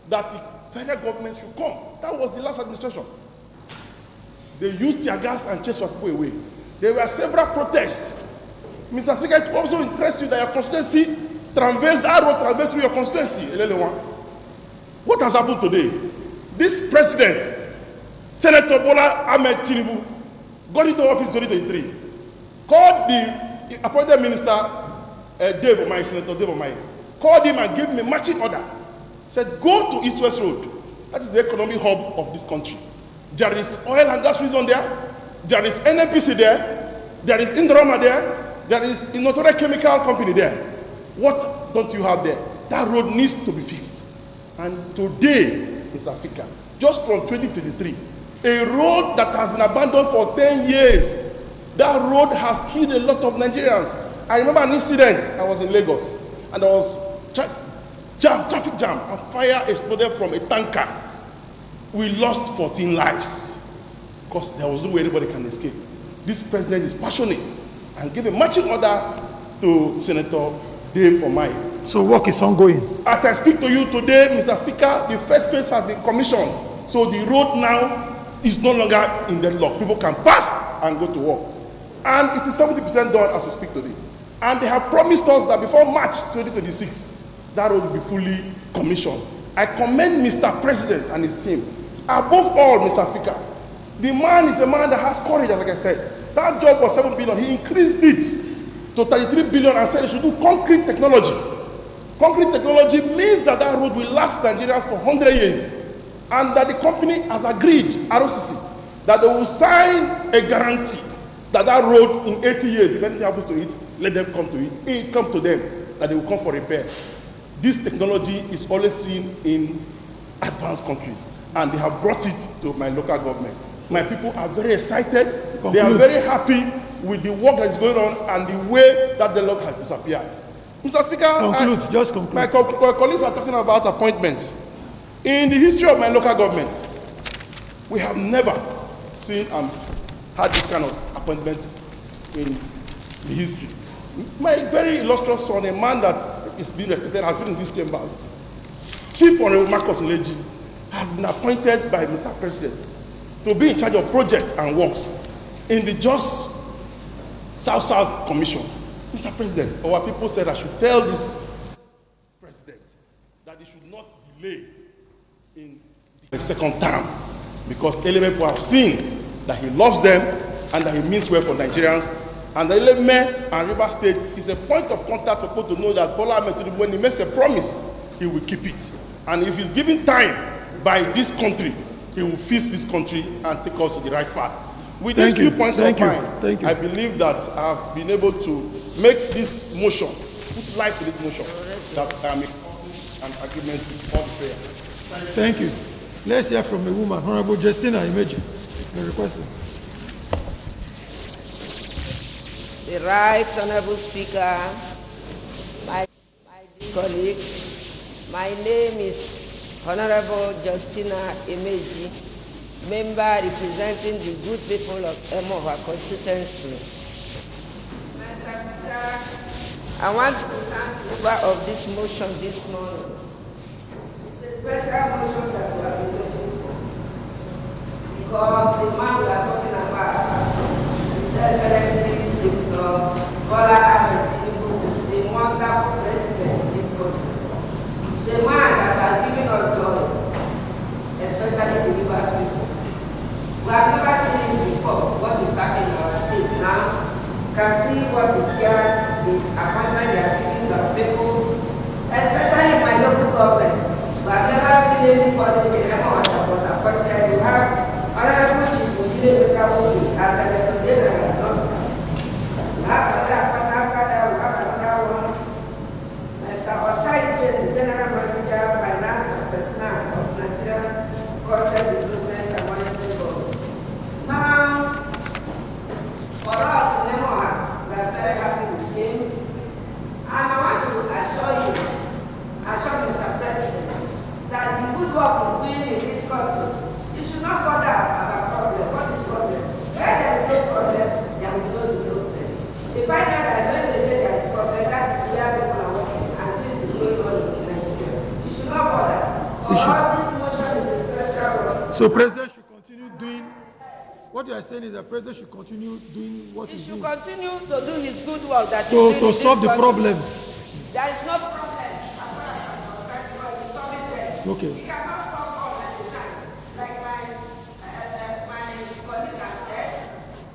that the federal government should come. That was the last administration. They used tear gas and chased people away. There were several protests. Mr. Speaker, it also interests you that your constituency that road traversed through your constituency. What has happened today? This president, Senator Bola Ahmed Tinubu, got into office in 2023, called the appointed minister, Senator Dave Omaye, called him and gave him a marching order. Said, go to East-West Road. That is the economic hub of this country. There is oil and gas reason there. There is NNPC there. There is Indorama there. There is Inotora Chemical Company there. What don't you have there? That road needs to be fixed. And today, Mr. Speaker, just from 2023, a road that has been abandoned for 10 years, that road has killed a lot of Nigerians. I remember an incident. I was in Lagos, and there was traffic jam, and fire exploded from a tanker. We lost 14 lives because there was no way anybody can escape. This president is passionate and gave a marching order to Senator Dave Omaye. So work is ongoing. As I speak to you today, Mr. Speaker, the first phase has been commissioned. So the road now is no longer in deadlock. People can pass and go to work. And it is 70% done as we speak today. And they have promised us that before March 2026, that road will be fully commissioned. I commend Mr. President and his team. Above all, Mr. Speaker, the man is a man that has courage, like I said. That job was 7 billion. He increased it to 33 billion and said he should do concrete technology. Concrete technology means that that road will last Nigerians for 100 years. And that the company has agreed, ROCC, that they will sign a guarantee that that road in 80 years, if anything happens to it, let them come to it. It come to them, that they will come for repairs. This technology is always seen in advanced countries, and they have brought it to my local government. My people are very excited. They are very happy with the work that is going on and the way that the law has disappeared. Mr. Speaker, just conclude. My colleagues are talking about appointments. In the history of my local government, We have never seen and had this kind of appointment in the history. My very illustrious son, a man that is being respected, has been in these chambers, Chief Honorable Marcus Leji, has been appointed by Mr. President to be in charge of projects and works in the Just South-South Commission. Mr. President, our people said I should tell this president that he should not delay in the second term, because Eleme have seen that he loves them and that he means well for Nigerians. And the Eleme and River State is a point of contact for people to know that Bola Ahmed Tinubu, when he makes a promise, he will keep it. And if he's given time by this country, he will fix this country and take us to the right path. With these few points of mine, I believe that I've been able to make this motion, put life to this motion, that I may accomplish an agreement with all the players. Thank you. Let's hear from a woman, Honorable Justina Imeji. You're requesting. The Right Honorable Speaker, my dear colleagues, my name is Honorable Justina Imeji, member representing the good people of Emoha Constituency. Mr. Speaker, I want to thank the member of this motion this morning. It's a special motion that we are presenting for, because the man we are talking about is Excellency Bola Ahmed Tinubu, the wonderful president of this country. He's a man that has given us joy, especially the Rivers people. We have never seen it before, what is happening in our state now. You can see what is here, the appointment they are giving to our people, especially in my local government. We have never seen anybody in the water appointed. You have Honorable Chief Odile Mekabuki and the Today we have another one. Mr. Osai, the General Manager, Finance and Personnel of Nigerian Content Development and Monitoring Board. Now, for us in Emoha, we are very happy with him. And I want to assure Mr. President, that the good work he's doing in this country, you should not bother about problem. What is the problem? Where there is no problem, there will be no development. The fact that when they say that it's problem, that is where people are working, and this is going on in Nigeria. You should not bother. For all this motion is a special work. So President should continue doing, what you are saying is that President should continue doing what he's doing. He should continue to do his good work that he's doing to solve the problems. There is no problem as far as I'm concerned, because he's solving them. Okay. He cannot solve all at a time. Like my colleague has said,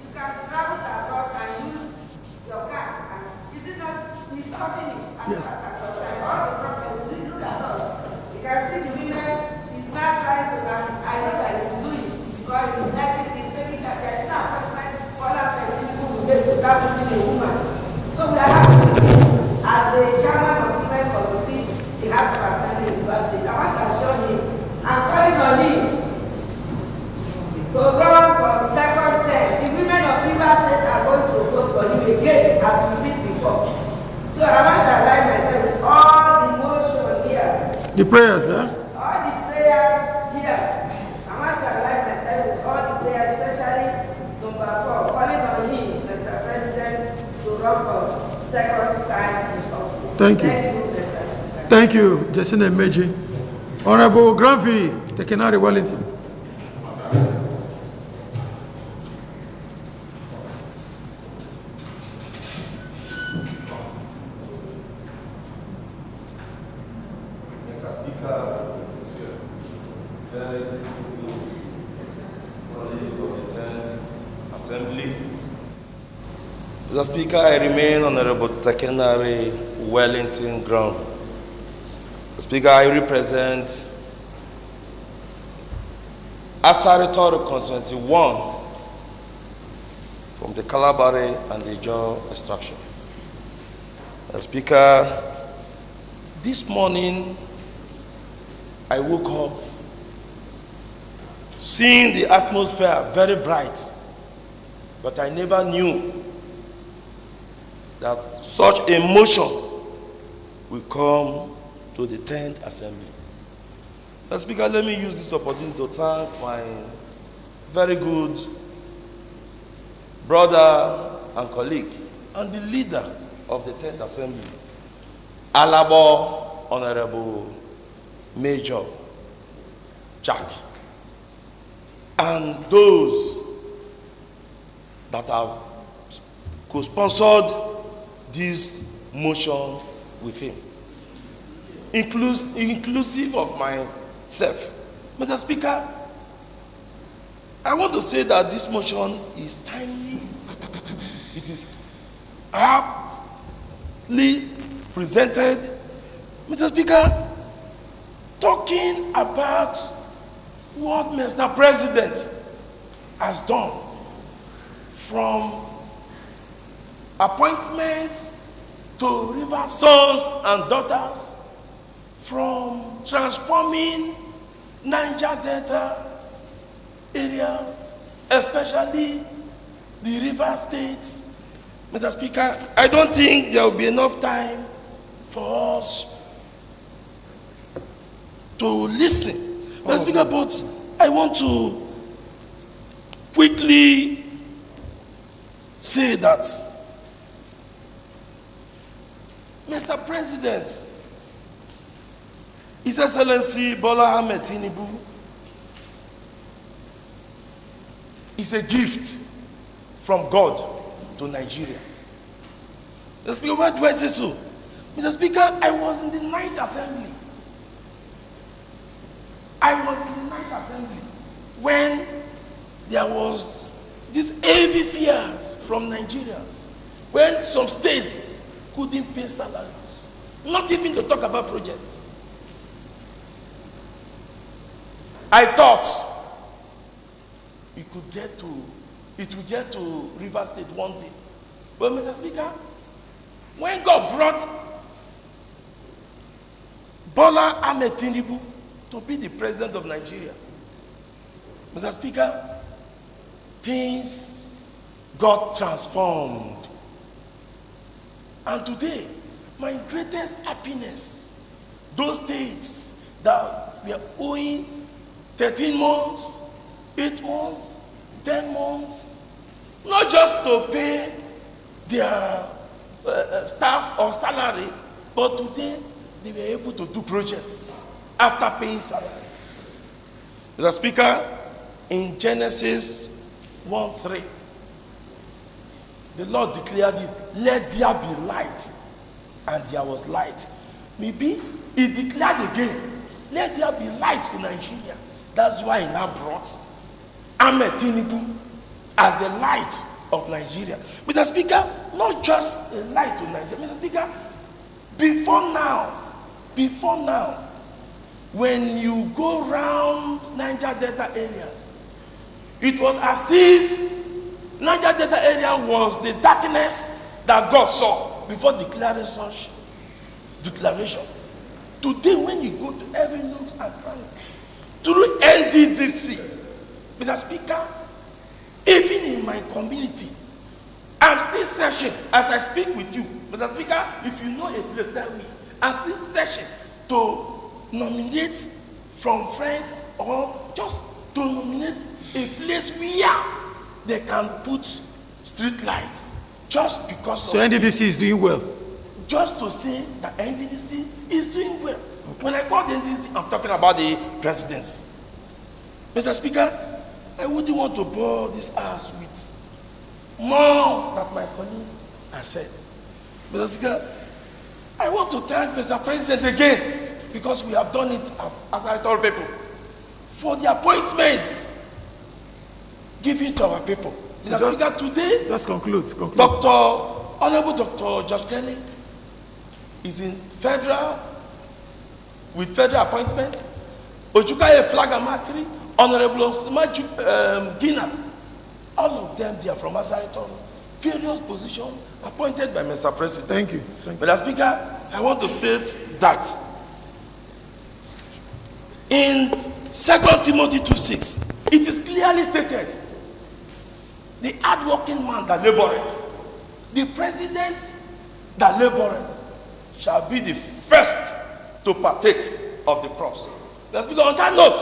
you can travel abroad and use your car. And is it not, he's solving it. Yes. All the problems, we look at us. You can see the women, he's not trying to learn. I know that he will do it, because he's taking care. There's no appointment for that people who make without meeting a woman. So we are happy. As the chairman of the women committee, he has to attend the university. I want to assure him, I'm calling on him to run for second term. The women of River State are going to vote for him again, as we did before. So I want to align myself with all the motion here. The prayers, All the prayers here. I want to align myself with all the prayers, especially number 4, calling on him, Mr. President, to run for second time. Thank you. Thank you, Justina Imeji. Honorable Granville Tekenari Wellington. Mr. Speaker, colleagues of the 10th Assembly. Mr. Speaker, I remain Honorable Tekenari Wellington Ground. Mr. Speaker, I represent Asari Constituency 1 from the Kalabari and the Ijaw extraction. Mr. Speaker, this morning I woke up seeing the atmosphere very bright, but I never knew that such emotion will come to the 10th Assembly. Mr. Speaker, let me use this opportunity to thank my very good brother and colleague, and the leader of the 10th Assembly, Alabo Honorable Major Jack, and those that have co-sponsored this motion with him, inclusive of myself. Mr. Speaker, I want to say that this motion is timely. It is aptly presented. Mr. Speaker, talking about what Mr. President has done, from appointments to river sons and daughters, from transforming Niger Delta areas, especially the river states. Mr. Speaker, I don't think there will be enough time for us to listen. Mr. Speaker, but I want to quickly say that Mr. President, His Excellency Bola Ahmed Tinubu, is a gift from God to Nigeria. Mr. Speaker, why do I say so? Mr. Speaker, I was in the 9th Assembly. When there was this heavy fears from Nigerians, when some states couldn't pay salaries, not even to talk about projects. I thought it would get to River State one day. But Mr. Speaker, when God brought Bola Ahmed Tinubu to be the president of Nigeria, Mr. Speaker, things got transformed. And today, my greatest happiness, those states that were owing 13 months, 8 months, 10 months, not just to pay their staff or salary, but today they were able to do projects after paying salary. Mr. Speaker, in Genesis 1:3, the Lord declared it, let there be light, and there was light. Maybe he declared again, let there be light to Nigeria. That's why he now brought Ahmed Tinubu as the light of Nigeria. Mr. Speaker, not just a light to Nigeria. Mr. Speaker, before now, when you go around Niger Delta areas, it was as if Niger Delta area was the darkness that God saw before declaring such declaration. Today, when you go to every nooks and crannies, through NDDC, Mr. Speaker, even in my community, I'm still searching as I speak with you. Mr. Speaker, if you know a place, tell me. I'm still searching to nominate from friends or just to nominate a place where they can put street lights just because so of NDDC is doing well. Just to say that NDDC is doing well. Okay. When I call the NDDC, I'm talking about the presidency. Mr. Speaker, I wouldn't want to bore this house with more that my colleagues have said. Mr. Speaker, I want to thank Mr. President again, because we have done it as I told people, for the appointments given to our people. Mr. Speaker, today, let's conclude. Honorable Dr. Josh Kelly is in with federal appointment. Ojukaye Flagamakri, Honorable Simaju Gina, all of them, they are from Asariton, various positions appointed by Mr. President. Thank you. Mr. Speaker, I want to state that in 2 Timothy 2:6, it is clearly stated, the hardworking man that laboreth, the president that laboreth, shall be the first to partake of the cross. Mr. Speaker, on that note,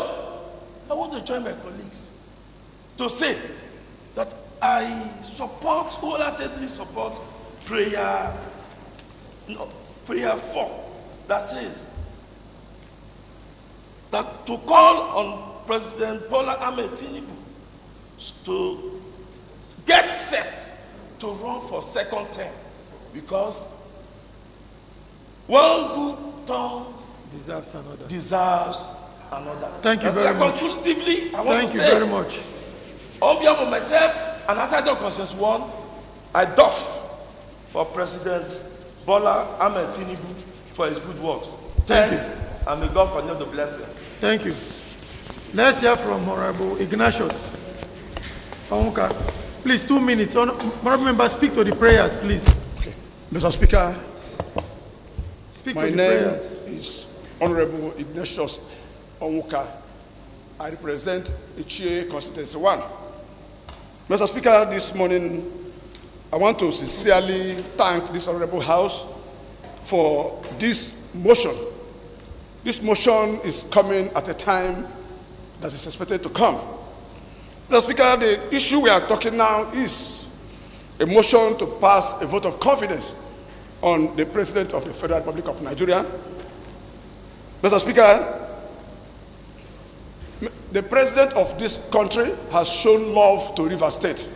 I want to join my colleagues to say that I wholeheartedly support prayer 4 that says that to call on President Bola Ahmed Tinubu to get set to run for second term, because one good turn Deserves another. deserves another. Thank you very much. Conclusively, I want Thank to you say, very much. on behalf of myself and outside of Constituency 1, I doff for President Bola Ahmed Tinubu for his good works. Thanks, and may God continue to bless him. Thank you. Let's hear from Honorable Ignatius Onwuka. Please, 2 minutes. Honorable members, speak to the prayers, please. Okay. Mr. Speaker, Speak my to the name prayers. is Honorable Ignatius Onwuka. I represent Ichie Constituency 1. Mr. Speaker, this morning I want to sincerely thank this Honorable House for this motion. This motion is coming at a time that is expected to come. Mr. Speaker, the issue we are talking now is a motion to pass a vote of confidence on the President of the Federal Republic of Nigeria. Mr. Speaker, the President of this country has shown love to Rivers State.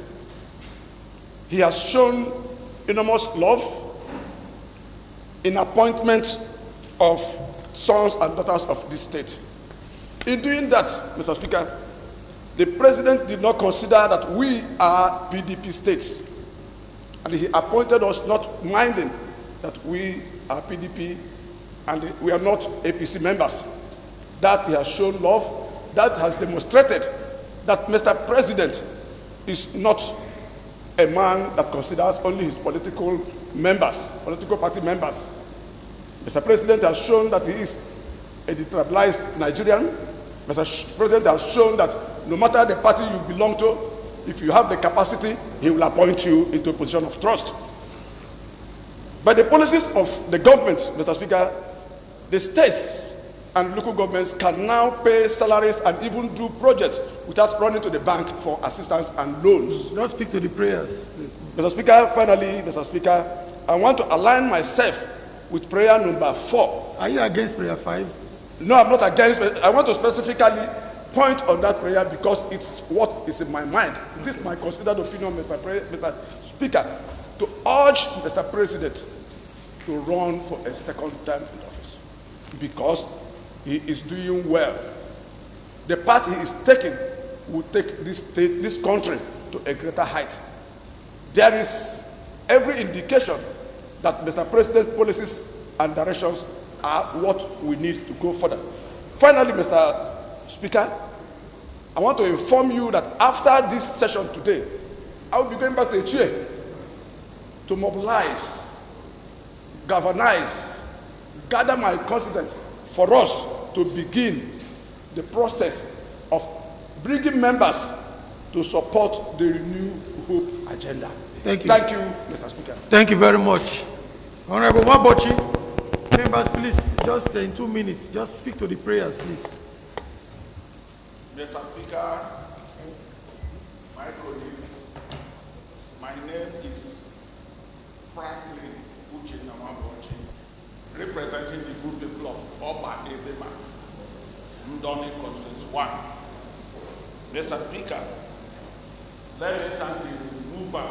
He has shown enormous love in appointment of sons and daughters of this state. In doing that, Mr. Speaker, the President did not consider that we are PDP states, and he appointed us not minding that we are PDP and we are not APC members. That he has shown love. That has demonstrated that Mr. President is not a man that considers only his political party members. Mr. President has shown that he is a detribalized Nigerian. Mr. President has shown that no matter the party you belong to, if you have the capacity, he will appoint you into a position of trust. By the policies of the government, Mr. Speaker, the states and local governments can now pay salaries and even do projects without running to the bank for assistance and loans. Just speak to the prayers, please. Mr. Speaker, finally, Mr. Speaker, I want to align myself with prayer number 4. Are you against prayer 5? No, I'm not against, but I want to specifically point on that prayer because it's what is in my mind. It is my considered opinion, Mr. Speaker, to urge Mr. President to run for a second term in office because he is doing well. The path he is taking will take this state, this country to a greater height. There is every indication that Mr. President's policies and directions are what we need to go further. Finally, Mr. Speaker, I want to inform you that after this session today, I will be going back to Ichie to mobilize, galvanize, gather my constituents for us to begin the process of bringing members to support the Renew Hope agenda. Thank you. Thank you, Mr. Speaker. Thank you very much. Honorable Wabochi, members, please, just in 2 minutes, just speak to the prayers, please. Mr. Speaker, my colleagues, my name is Franklin Uchenamabochi, representing the group people of Oba Edema, Ludoni Constituency 1. Mr. Speaker, let me thank the remover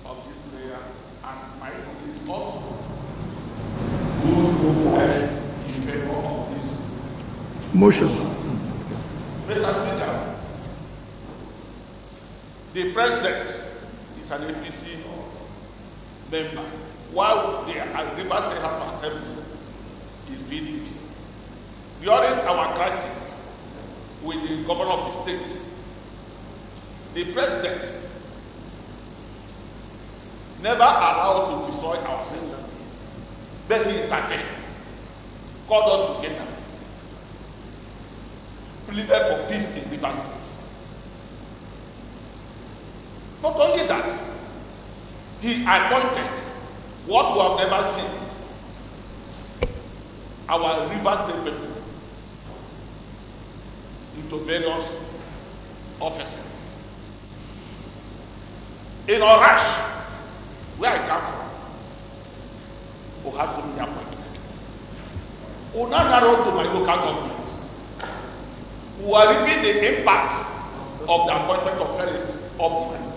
of this prayer and my colleagues also who go ahead in favor of this motion. Mr. Speaker, the President is an APC member, while the Rivers State House of Assembly is PDP. During our crisis with the governor of the state, the President never allowed us to destroy our systems, but he intervened, called us together, pleaded for peace in Rivers State. Not only that, he appointed what we have never seen, our Rivers State people into various offices. In a rush, where I come from, who has so many appointments, who now narrow to my local government, who are reaping the impact of the appointment of Felix Obman,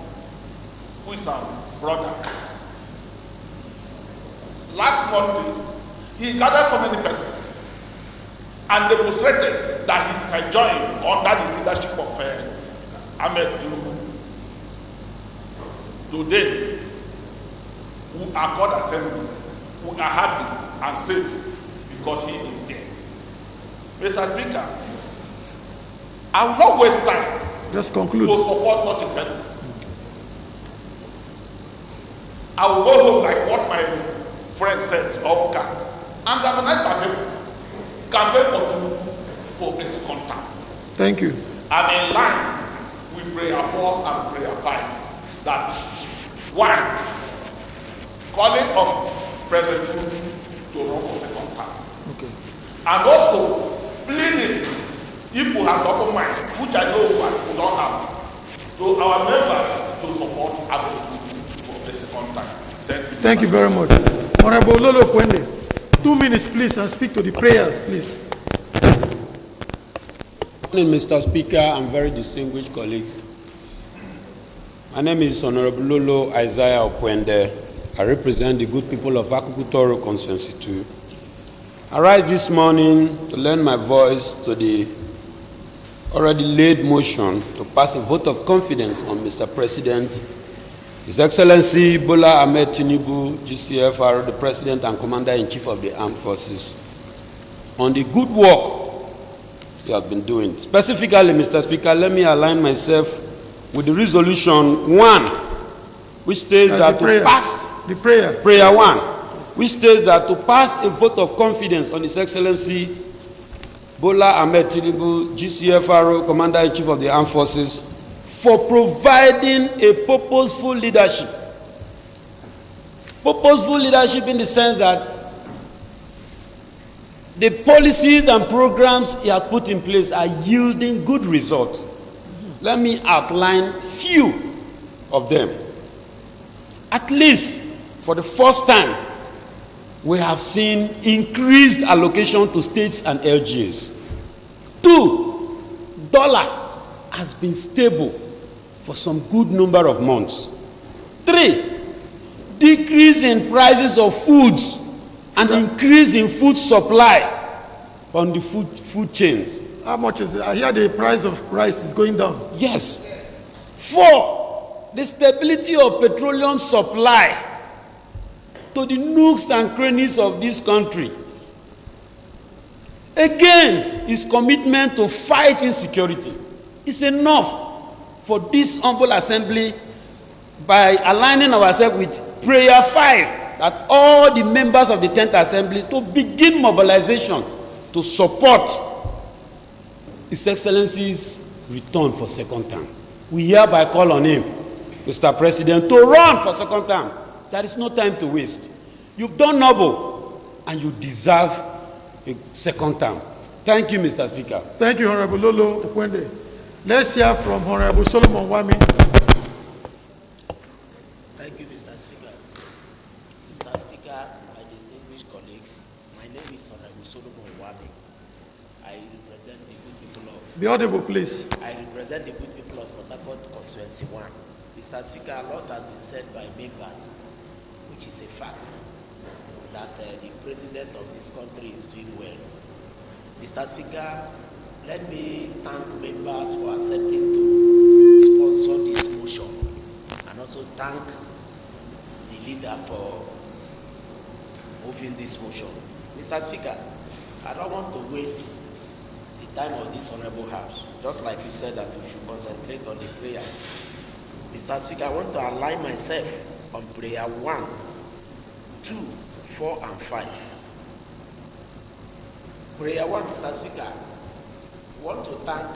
who is our brother. Last Monday, he gathered so many persons and demonstrated that he is enjoying under the leadership of Ahmed Tinubu. Today, we are called assembly, we are happy and safe because he is there. Mr. Speaker, I will not waste time Just conclude. to support such a person. I will go home like what my friend said, Oka, and organize campaign for Tinubu for his contact. Thank you. I'm in line with prayer 4 and prayer 5 that one, calling of President Tinubu to run for second term. Okay. And also pleading, if we have double mind, which I know we don't have, to our members to support Ahmed Tinubu for the second time. Thank you very much. Honorable Lolo Kwende, 2 minutes please, and speak to the prayers please. Good morning, Mr. Speaker and very distinguished colleagues. My name is Honorable Lolo Isaiah Okwende. I represent the good people of Harcourt Constituency 2. I rise this morning to lend my voice to the already laid motion to pass a vote of confidence on Mr. President, His Excellency Bola Ahmed Tinubu, GCFR, the President and Commander-in-Chief of the Armed Forces, on the good work you have been doing. Specifically, Mr. Speaker, let me align myself with the resolution 1, which states that to pass the prayer 1, which states that to pass a vote of confidence on His Excellency Bola Ahmed Tinubu, GCFR, Commander-in-Chief of the Armed Forces, for providing a purposeful leadership. Purposeful leadership in the sense that the policies and programs he has put in place are yielding good results. Let me outline few of them. At least for the first time, we have seen increased allocation to states and LGAs. 2, dollar has been stable for some good number of months. 3, decrease in prices of foods and increase in food supply on the food chains. How much is it? I hear the price of rice is going down. Yes. 4, the stability of petroleum supply to the nooks and crannies of this country. Again, his commitment to fight insecurity is enough for this humble assembly by aligning ourselves with prayer 5 that all the members of the 10th assembly to begin mobilization to support His Excellency's return for second term. We hereby call on him, Mr. President, to run for second term. There is no time to waste. You've done noble and you deserve a second term. Thank you, Mr. Speaker. Thank you, Honorable Lolo Okwende. Let's hear from Honorable Solomon Wami. Thank you, Mr. Speaker. Mr. Speaker, my distinguished colleagues, my name is Honorable Solomon Wami. I represent the good people of... Be audible, please. I represent the good people of Harcourt Constituency 1. Mr. Speaker, a lot has been said by members, which is a fact, that the president of this country is doing well. Mr. Speaker, let me thank members for accepting to sponsor this motion, and also thank the leader for moving this motion. Mr. Speaker, I don't want to waste the time of this honorable house, just like you said that we should concentrate on the prayers. Mr. Speaker, I want to align myself on prayer 1, 2, 4, and 5. Prayer 1, Mr. Speaker, I want to thank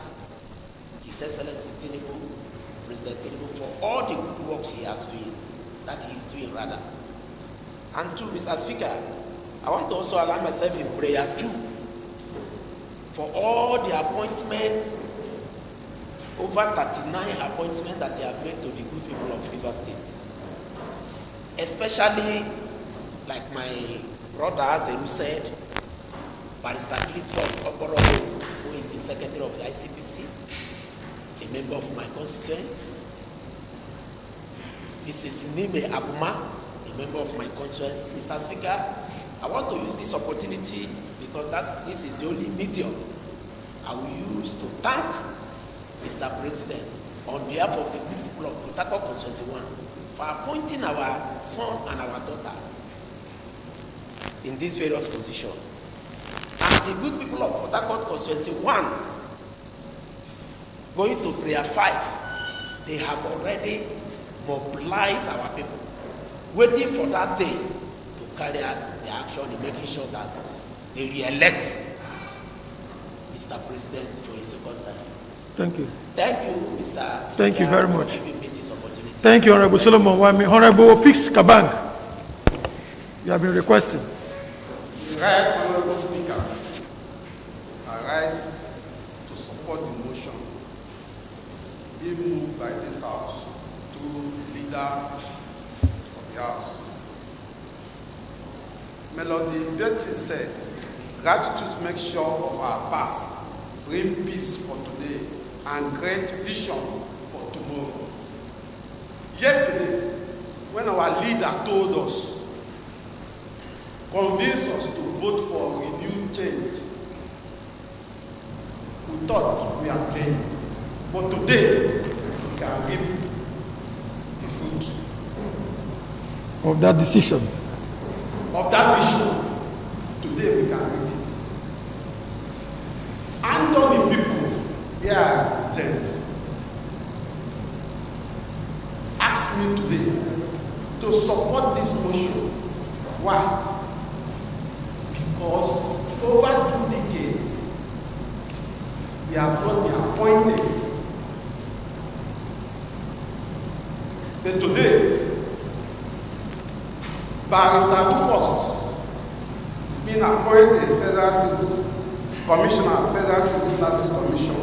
His Excellency Tinubu, President Tinubu, for all the good works he is doing rather. And 2, Mr. Speaker, I want to also align myself in prayer 2 for all the appointments over 39 appointments that he has made to the good people of River State. Especially, like my brother Azeru said, Barrister Clifford Okorobo, who is the Secretary of the ICPC, a member of my constituent. Mrs. Nime Abuma, a member of my constituency. Mr. Speaker, I want to use this opportunity because this is the only medium I will use to thank Mr. President on behalf of the good people of Port Harcourt Constituency 1 for appointing our son and our daughter in this various position. And the good people of Port Harcourt Constituency 1 going to prayer 5, they have already mobilized our people, waiting for that day to carry out the action in making sure that they re-elect Mr. President for a second time. Thank you. Thank you, Mr. Speaker. Thank you very much. For giving me this opportunity. Thank you, Honorable Solomon Wami. Honorable Fix Kabang, you have been requested. Right, Honorable Speaker, I rise to support the motion being moved by this House through the leader of the House. Melody Betty says, gratitude makes sure of our past, bring peace for today, and great vision for tomorrow. Yesterday, when our leader told us, convinced us to vote for renewed change, we thought we are playing. But today, we can reap the fruit of that decision. Of that vision. Today we can reap it. Anthony people here I represent asked me today to support this motion. Why? Because over 2 decades we have not been appointed. But today, Barrister Rufus is being appointed Federal Civil Commissioner, Federal Civil Service Commission,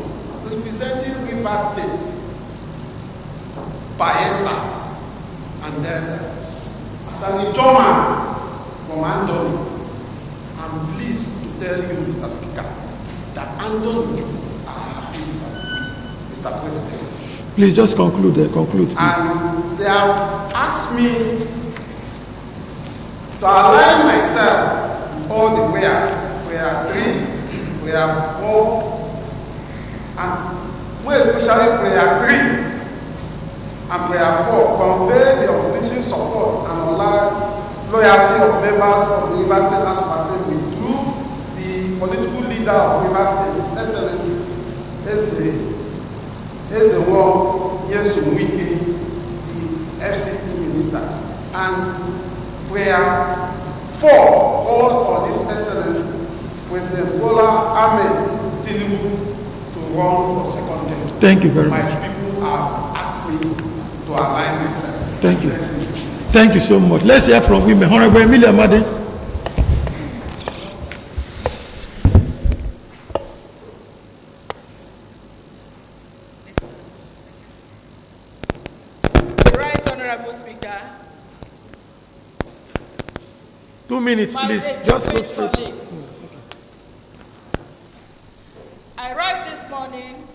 representing River State, Bayelsa, and then as an Ijoman from Andoni, I'm pleased to tell you, Mr. Speaker, that Andoni people are happy with Mr. President. Please just conclude. Conclude, please. And they have asked me to align myself with all the prayers, prayer 3, prayer 4, and more especially prayer 3 and prayer 4, convey the unflinching support and loyalty of members of the River State as Assembly to the political leader of River State, His Excellency Ezewo Yesumwike, the FCC Minister, and prayer 4, all on His Excellency President Bola Ahmed Tinubu to run for second term. Thank you very much. My people have asked me to align myself. Thank you. Thank you so much. Let's hear from women. Honorable Emilia Made. Right, Honorable Speaker. 2 minutes, please. Just go straight. I rise this morning,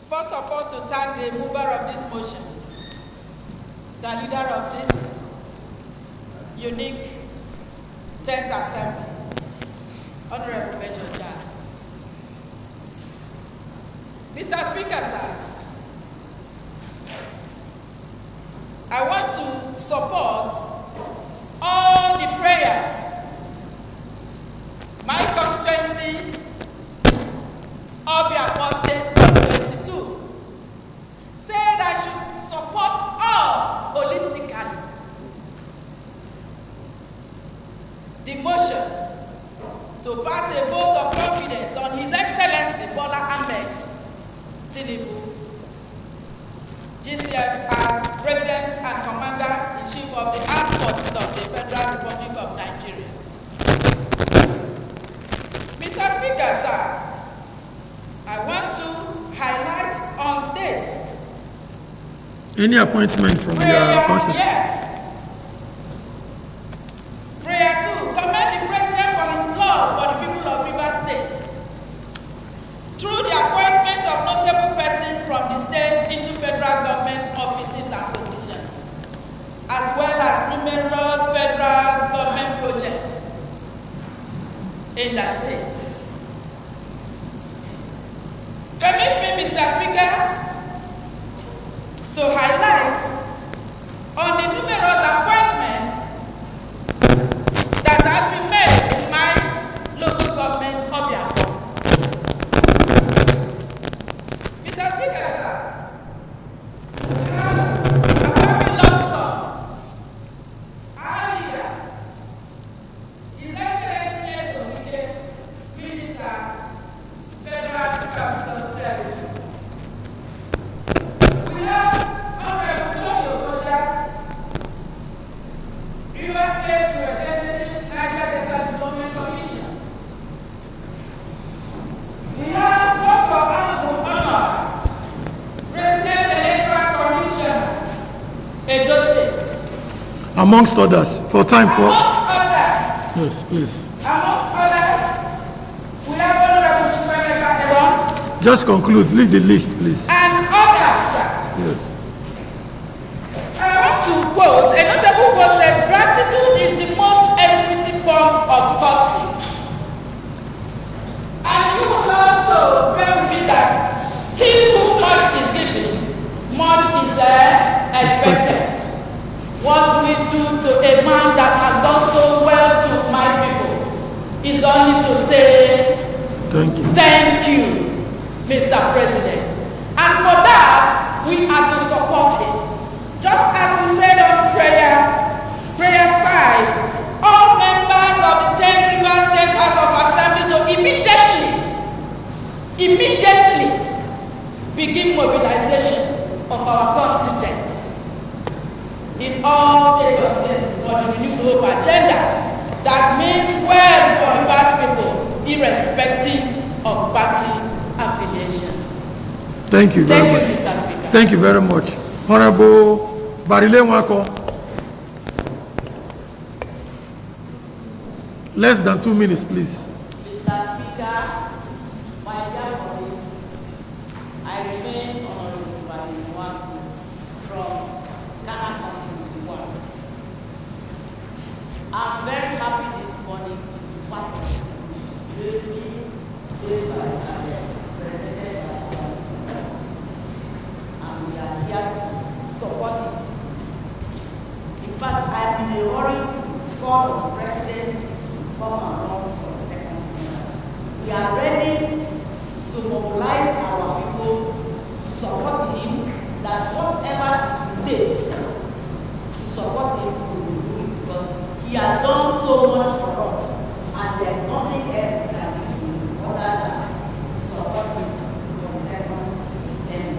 first of all, to thank the mover of this motion, the leader of this unique 10th Assembly, Honorable Major Jan. Mr. Speaker, sir, I want to support all the prayers my constituency, Obiakwa State Constituency 2, said I should support all holistically. The motion to pass a vote of confidence on His Excellency Bola Ahmed Tinubu, GCFR President and Commander-in-Chief of the Armed Forces of the Federal Republic of Nigeria. Mr. Speaker, sir, I want to highlight on Any appointment from your constituency? Yes. Prayer 2. Commend the President for his love for the people of Rivers State. Through the appointment of notable persons from the state into federal government offices and positions, as well as numerous federal government projects in the state. Permit me, Mr. Speaker, to highlight on the numerous appointments that has been made in my local government of Harcourt. Mr. Speaker, sir, we have a very long song. Earlier, His Excellency Minister, Federal Capital Territory. We have Rivers State Representative, Niger Delta Development Commission. We have Dr. Honorable Honor, President Electoral Commission, Edo State. Amongst others, for time for. Amongst others. Yes, please. Amongst others, we have Honorable Supervisor. Just conclude. Leave the list, please. And others. Yes. I want to quote, a notable quote said, gratitude is the most expensive form of courtesy. And you will also bear with me that he who much is given, much is expected. What we do to a man that has done so well to my people is only to say, thank you, Mr. President. And for that, we are to support him. Just as we said on prayer 5, all members of the 10th Rivers State House of Assembly to immediately begin mobilization of our constituents in all Lagos places for the renewed hope agenda that means well for Rivers people, irrespective of party affiliations. Thank you very much. Thank you, Mr. Speaker. Thank you very much. Honorable Barile Nwako. Less than 2 minutes, please. Mr. Speaker, my dear colleagues, I remain Honorable Barile Nwako from Ghana Constituency 1. I'm very happy this morning to be part of this meeting led by President and we are here to support it. In fact, I'm in a hurry to call on the President to come along for the second year. We are ready to mobilize our people to support him, that whatever it will take to support him, we will do it, because he has done so much for us, and there's nothing else we can do other than to support him for the second term.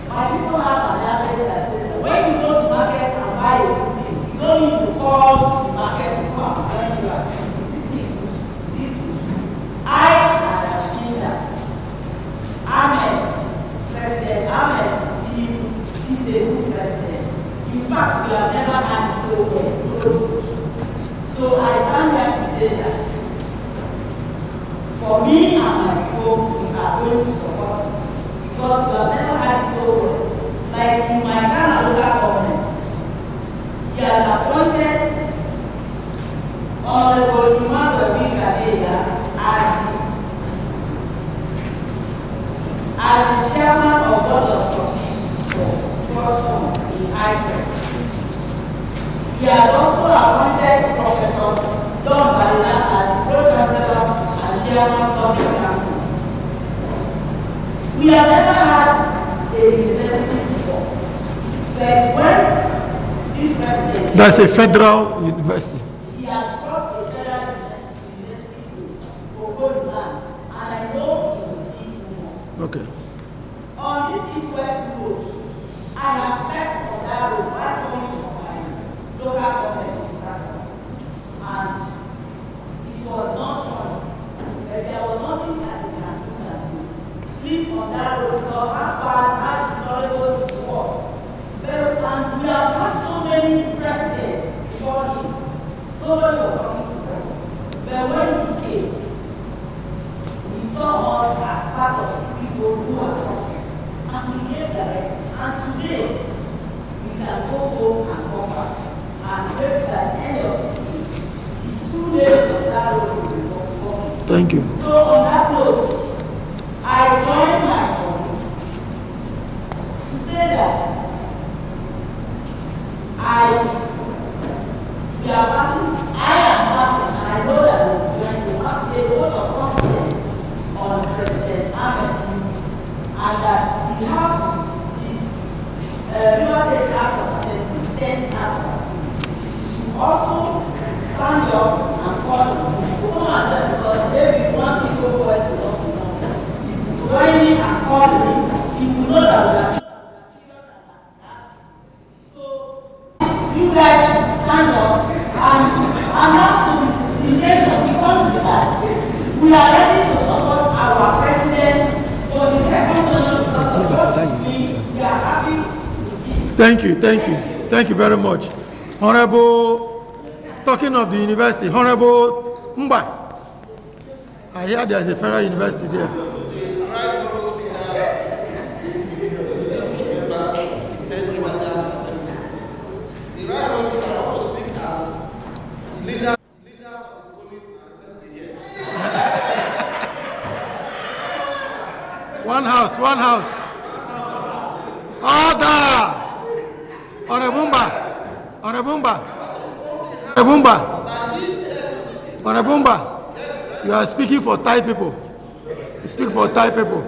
My people have an average that says, when you go to market and buy a thing, you don't need to call the market to come and find you as I have seen that. President Ahmed Tinubu is a good president. In fact, we have never had it so well. So I come here to say that for me and my people, we are going to support it, because we have never had it so well. Like in my Ghana local government, he has appointed Honorable Emmanuel Kadeya as the chairman of board of trustees for Trust Fund in Harcourt. He has also appointed Professor Don Balina as the pro-chancellor and chairman of the council. We have never had a university before, but when this president... That's a federal university. He has brought a federal university for Gold Land, and I know he will see more. Okay. On this East-West road, I have met on that road while coming from my local government practice, and it was not fun, but there was nothing that we can do. Sleep on that road, because how far, how knowledgeable it was. Nobody was talking to us. But when he came, we saw us as part of his people who were suffering. And we gave direction. And today, we can go home and come back. And hope that any of this thing, the 2 days of that road will be gone. Thank you. So on that note, I join my colleagues to say that we are passing, I am passing, and I know that we are going to pass a vote of confidence on President Ahmed Tinubu, and that the House, the River State House of Assembly, 10th House of Assembly, should also stand up and call on people and them, because maybe one thing go forward will also know. If you join me and call me, you will know that we are serious. So you guys should stand up and announce to the nation, because we are ready to support our president for the second term because of what we are happy with him. Thank you, thank you. Thank you very much. Honorable, talking of the university, Honorable Mba, I hear there's a federal university there. One house, one house. Order! Orebumba! Orebumba! Orebumba! Orebumba! You are speaking for Thai people. You speak for Thai people.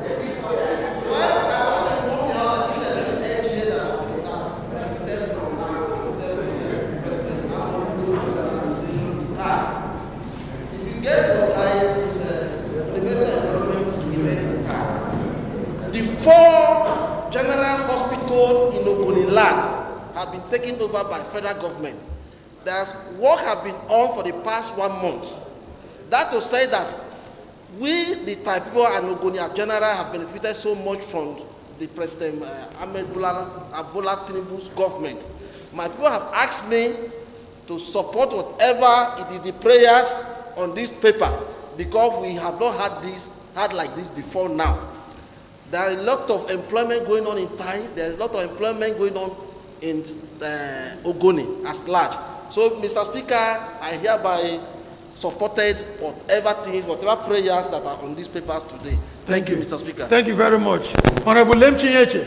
The 4 general hospitals in Ogoni land have been taken over by federal government. There's work have been on for the past 1 month. That to say that we, the Thai people and Ogoni as general, have benefited so much from the President Ahmed Bola Tinubu's government. My people have asked me to support whatever it is the prayers on this paper, because we have not had like this before now. There are a lot of employment going on in Thai. There is a lot of employment going on in Ogoni as large. So, Mr. Speaker, I hereby supported whatever prayers that are on these papers today. Thank you, Mr. Speaker. Thank you very much. Honorable Lemchinyeche.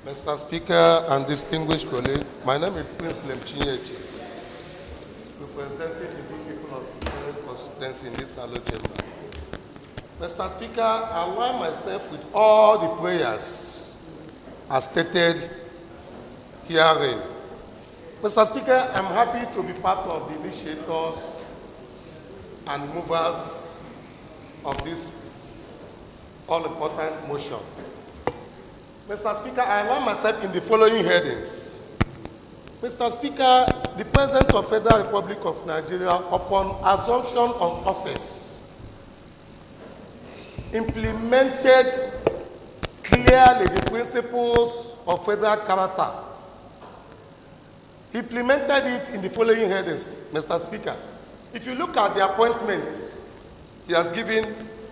Mr. Speaker and distinguished colleagues, my name is Prince Lemchinyeche, representing the good people of the constituency in this Sallow chamber. Mr. Speaker, I align myself with all the prayers as stated herein. Mr. Speaker, I'm happy to be part of the initiators and movers of this all-important motion. Mr. Speaker, I align myself in the following headings. Mr. Speaker, the President of the Federal Republic of Nigeria, upon assumption of office, implemented clearly the principles of federal character. He implemented it in the following headings, Mr. Speaker. If you look at the appointments he has given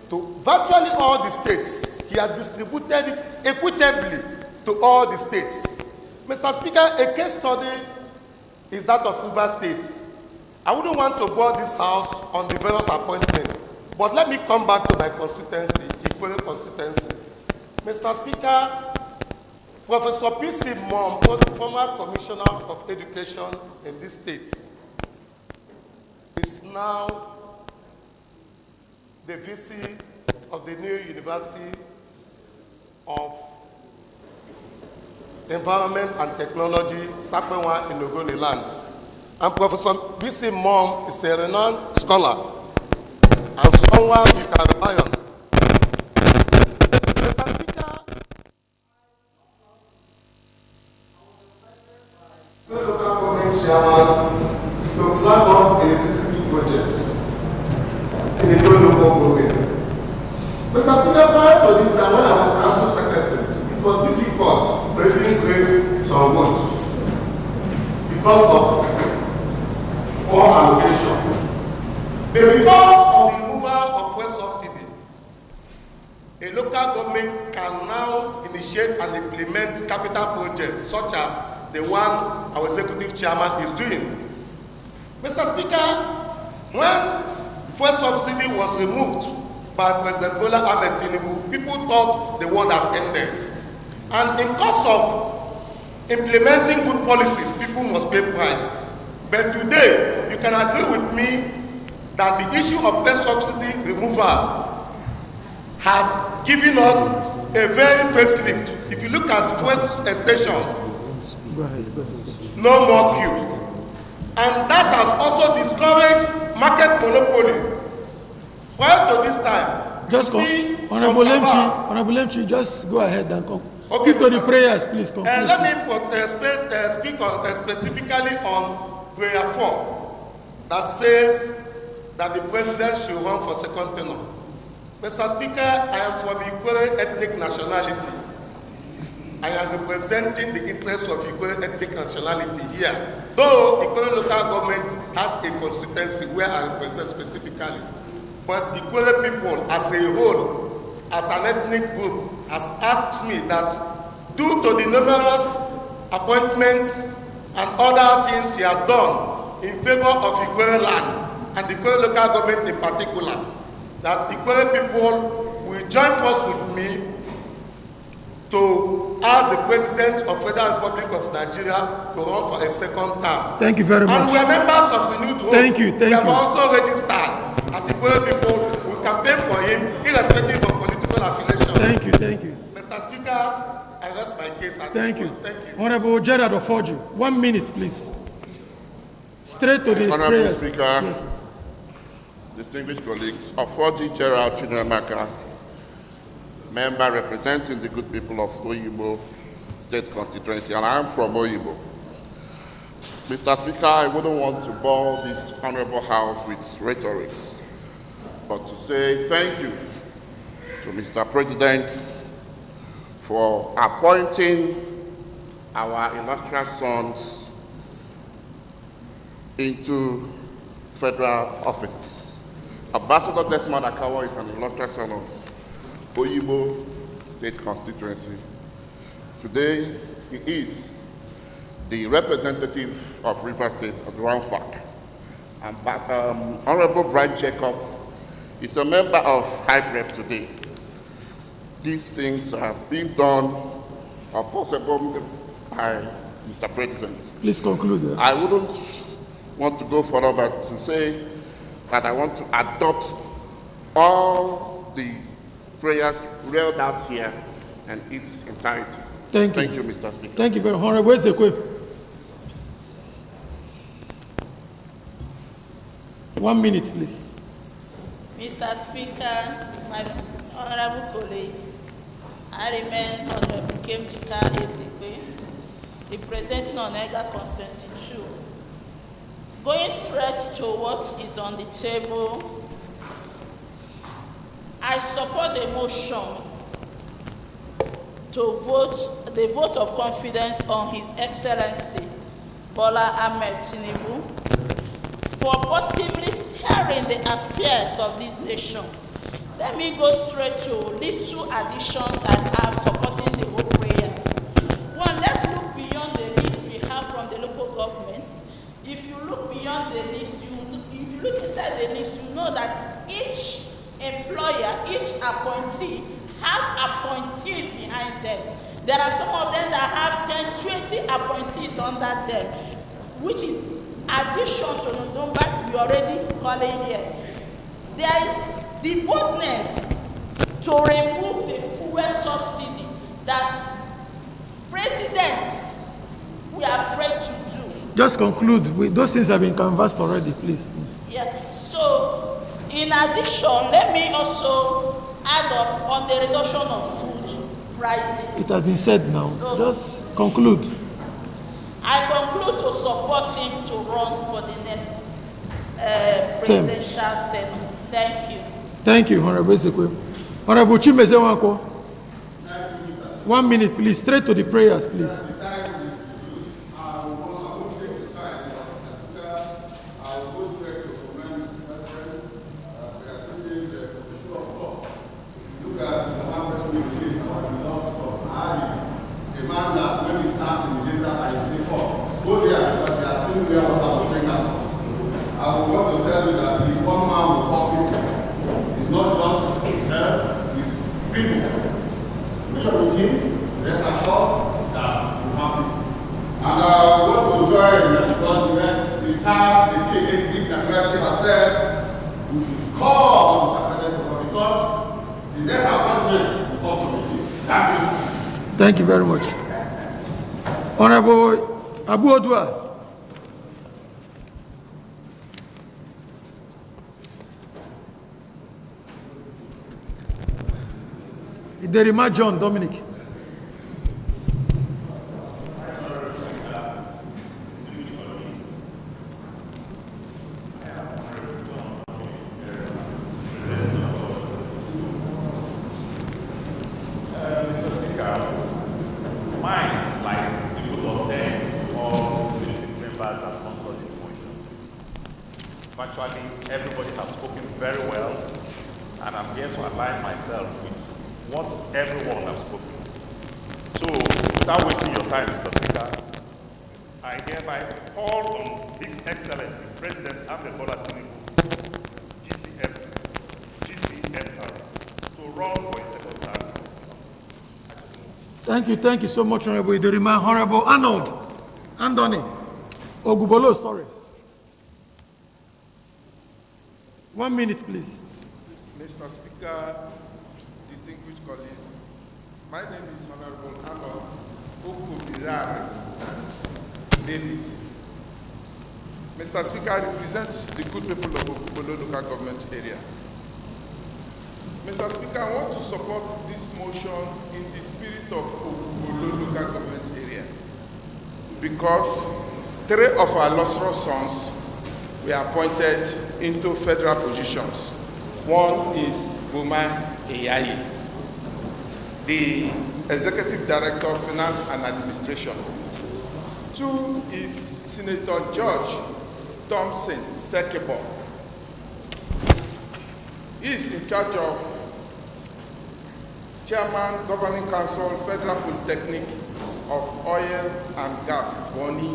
to virtually all the states, he has distributed it equitably to all the states. Mr. Speaker, a case study is that of River State. I wouldn't want to bore this house on the various appointments, but let me come back to my constituency, Ikwere constituency. Mr. Speaker, Professor P.C. Mom, former Commissioner of Education in this state, is now the VC of the new University of Environment and Technology, Sakpewa in Ogoni land. And Professor P.C. Mom is a renowned scholar and someone you can rely on. Mr. Speaker, the local government chairman to flag off a electricity project in a local government. Mr. Speaker, prior to this time, when I was council secretary, it was difficult to even create some votes because of for allocation. But because of the removal of fuel subsidy, a local government can now initiate and implement capital projects such as the one our executive chairman is doing. Mr. Speaker, when fuel subsidy was removed by President Bola Ahmed Tinubu, people thought the world had ended. And in course of implementing good policies, people must pay price. But today, you can agree with me that the issue of fuel subsidy removal has given us a very facelift. If you look at fuel stations, no more queue. And that has also discouraged market monopoly. Prior to this time, just Honorable Lemchi, just go ahead and come. Okay, speak to the prayers, please. Let me speak specifically on prayer 4 that says that the president should run for second term. Mr. Speaker, I am from Igbo ethnic nationality. I am representing the interests of Igbo ethnic nationality here. Though Igbo local government has a constituency where I represent specifically, but the Igbo people as a whole, as an ethnic group, has asked me that due to the numerous appointments and other things he has done in favor of Igbo land and the Igbo local government in particular, that the Igbo people will join force with me to ask the President of Federal Republic of Nigeria to run for a second term. Thank you very much. And we are members of Renewed Hope. Thank you. We have also registered as Igbo people. We campaign for him irrespective of political affiliation. Thank you. Mr. Speaker, I rest my case. Thank you. Honorable Gerard Ofoju, 1 minute, please. Straight to the Honorable prayers. Speaker, yes. Distinguished colleagues, Ofoju Gerald Chinemaka, member representing the good people of Oyibo State Constituency, and I am from Oyibo. Mr. Speaker, I wouldn't want to bore this honorable House with rhetoric, but to say thank you to Mr. President for appointing our illustrious sons into federal office. Ambassador Desmond Akawa is an illustrious son of Oyibo State Constituency. Today, he is the representative of River State of Ramfak. And Honorable Brian Jacob is a member of Harcourt today. These things are being done or possible by Mr. President. Please conclude. I wouldn't want to go further, but to say that I want to adopt all the prayers read out here and its entirety. Thank you, Mr. Speaker. Thank you very much. Honorable, where's the quip? 1 minute, please. Mr. Speaker, my honorable colleagues, I remain Honorable Kemjika Ezekwe, representing Onega Constituency 2. Going straight to what is on the table, I support the motion to vote the vote of confidence on His Excellency Bola Ahmed Tinubu for positively steering the affairs of this nation. Let me go straight to little additions I have supporting the whole prayers. One, let's look beyond the list we have from the local governments. If you look beyond the list, if you look inside the list, you know that each employer, each appointee have appointees behind them. There are some of them that have 10, 20 appointees under them, which is addition to the number we already calling here. There is the boldness to remove the fuel subsidy that presidents were afraid to do. Just conclude. Those things have been canvassed already, please. Yeah. So, in addition, let me also add up on the reduction of food prices. It has been said now. So, just conclude. I conclude to support him to run for the next presidential term. Thank you. Thank you, Honorable Ezekwe. Honorable Chimezewanko. 1 minute, please. Straight to the prayers, please. people. Together with him, rest assured that we have. And we want to join because the time the chief nationality has said we should call Mr. President because the next appointment will come to the chief. Thank you. Thank you very much. Honorable Abu Odua. Derima John Dominic. Virtually everybody has spoken very well, and I'm here to align myself with what everyone has spoken. So, without wasting your time, Mr. Speaker, I hereby call on His Excellency President Ahmed Bola Tinubu, GCFR, to run for a second term. Thank you so much, Honorable Iderima. Honorable Andoni Ogubolo, sorry. 1 minute, please. Mr. Speaker, distinguished colleagues, my name is Honorable Ano Okubirare Davis. Mr. Speaker, I represent the good people of Okubolo local government area. Mr. Speaker, I want to support this motion in the spirit of Okubolo local government area because 3 of our illustrious sons were appointed into federal positions. One is Buma Eyaye, the Executive Director of Finance and Administration. 2 is Senator George Thompson Sekebo. He is in charge of Chairman, Governing Council, Federal Polytechnic of Oil and Gas, Boni,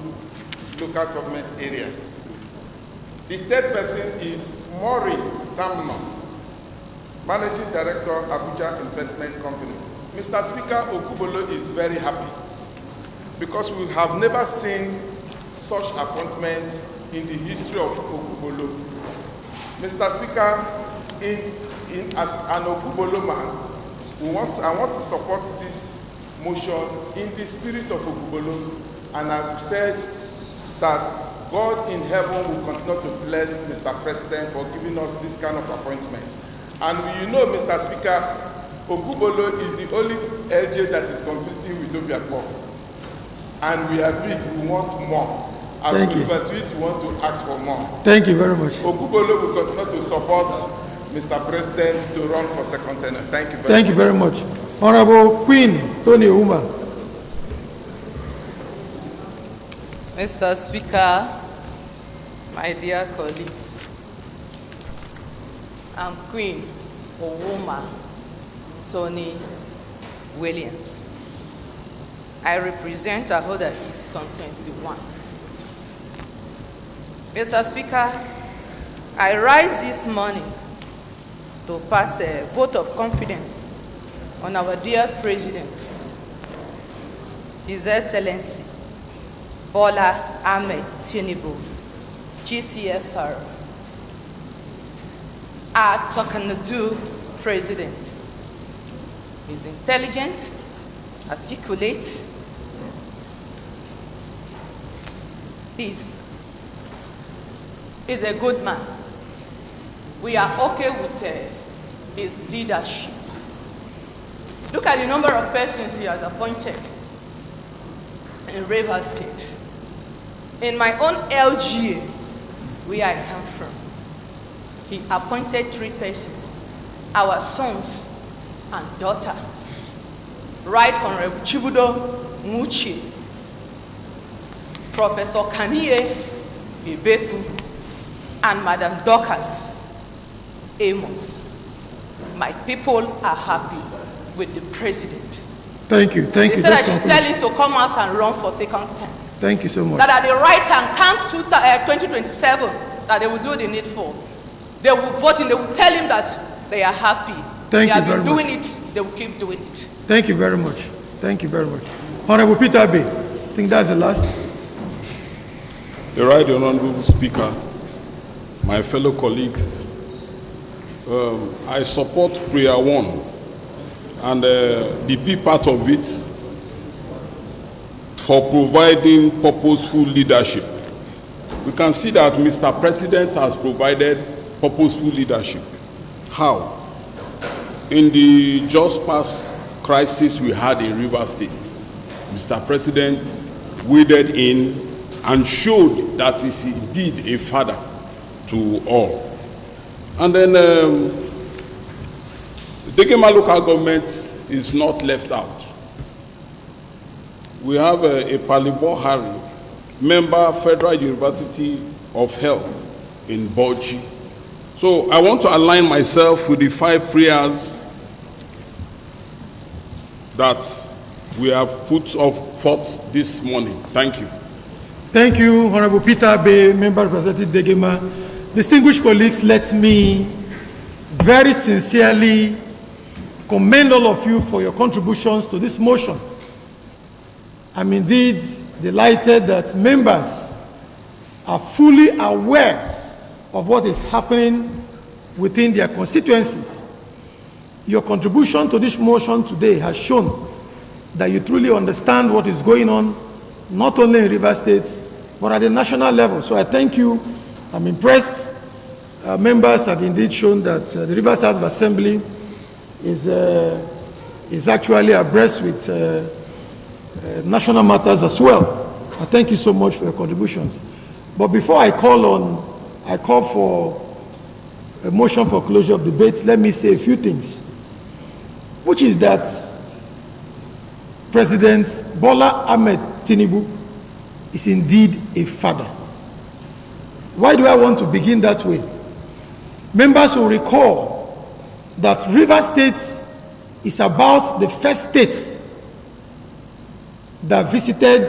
local government area. The 3rd person is Maureen Tamno, Managing Director, Abuja Investment Company. Mr. Speaker, Okubolo is very happy because we have never seen such appointment in the history of Okubolo. Mr. Speaker, as an Okubolo man, I want to support this motion in the spirit of Okubolo, and I've said that God in heaven will continue to bless Mr. President for giving us this kind of appointment. And you know, Mr. Speaker, Okubolo is the only LJ that is competing with Obiakpo. And we are big, we want more. As we graduate, we want to ask for more. Thank you very much. Okubolo will continue to support Mr. President to run for second tenure. Thank you very much. Thank you very much. Honorable Queen Tony Uma. Mr. Speaker, my dear colleagues, I'm Queen Owuma Tony Williams. I represent Harcourt East Constituency 1. Mr. Speaker, I rise this morning to pass a vote of confidence on our dear President, His Excellency Bola Ahmed Tinubu, GCFR, our Tokanadu President. He's intelligent, articulate, he's a good man. We are okay with his leadership. Look at the number of persons he has appointed in Rivers State. In my own LGA, where I come from, he appointed 3 persons, our sons and daughter, Right Honorable Chibudo Muchi, Professor Kanie Ibeku, and Madam Dorcas Amos. My people are happy with the president. Thank you. Thank you. They said I should tell him to come out and run for second term. Thank you so much. That at the right time, come 2027, that they will do the needful. They will vote and they will tell him that they are happy. Thank you very much. They have been doing it they will keep doing it. Thank you very much. Thank you very much. Honorable Peter Abbey, I think that's the last. The right honorable Speaker, my fellow colleagues, I support prayer 1 and the P part of it for providing purposeful leadership. We can see that Mr. President has provided purposeful leadership. How? In the just past crisis we had in Rivers State, Mr. President waded in and showed that he is indeed a father to all. And then the Degema local government is not left out. We have a Palibo Harry, member Federal University of Health in Boji. So I want to align myself with the 5 prayers that we have put forth this morning. Thank you. Thank you, Honorable Peter Abbey, Member Representative Degema. Distinguished colleagues, let me very sincerely commend all of you for your contributions to this motion. I'm indeed delighted that members are fully aware of what is happening within their constituencies. Your contribution to this motion today has shown that you truly understand what is going on, not only in Rivers State, but at the national level. So I thank you. I'm impressed. Members have indeed shown that the Rivers House of Assembly is actually abreast with national matters as well. I thank you so much for your contributions. But before I call for a motion for closure of debate, let me say a few things, which is that President Bola Ahmed Tinubu is indeed a father. Why do I want to begin that way? Members will recall that Rivers State is about the first state that visited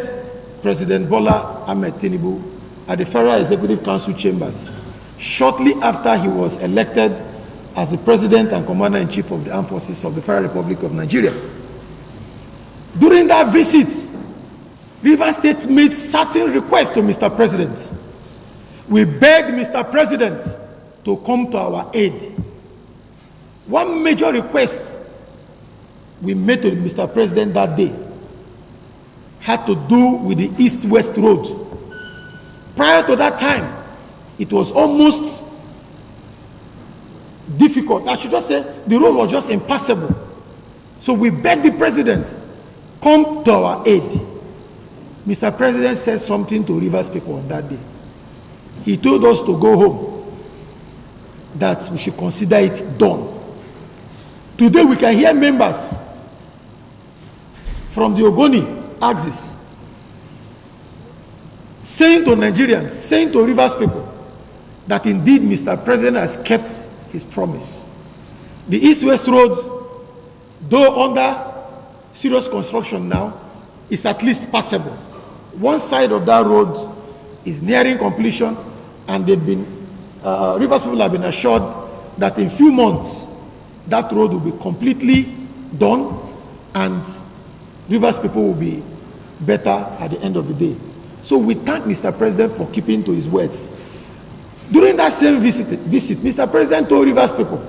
President Bola Ahmed Tinubu at the Federal Executive Council chambers shortly after he was elected as the President and Commander-in-Chief of the Armed Forces of the Federal Republic of Nigeria. During that visit, Rivers State made certain requests to Mr. President. We begged Mr. President to come to our aid. One major request we made to Mr. President that day had to do with the East-West Road. Prior to that time, it was almost difficult. I should just say the road was just impassable. So we begged the President, come to our aid. Mr. President said something to Rivers people on that day. He told us to go home, that we should consider it done. Today we can hear members from the Ogoni axis saying to Nigerians, saying to Rivers people, that indeed Mr. President has kept his promise. The East-West Road, though under serious construction now, is at least passable. One side of that road is nearing completion, and they've been, Rivers people have been assured that in few months, that road will be completely done, and Rivers people will be better at the end of the day. So we thank Mr. President for keeping to his words. During that same visit, Mr. President told Rivers people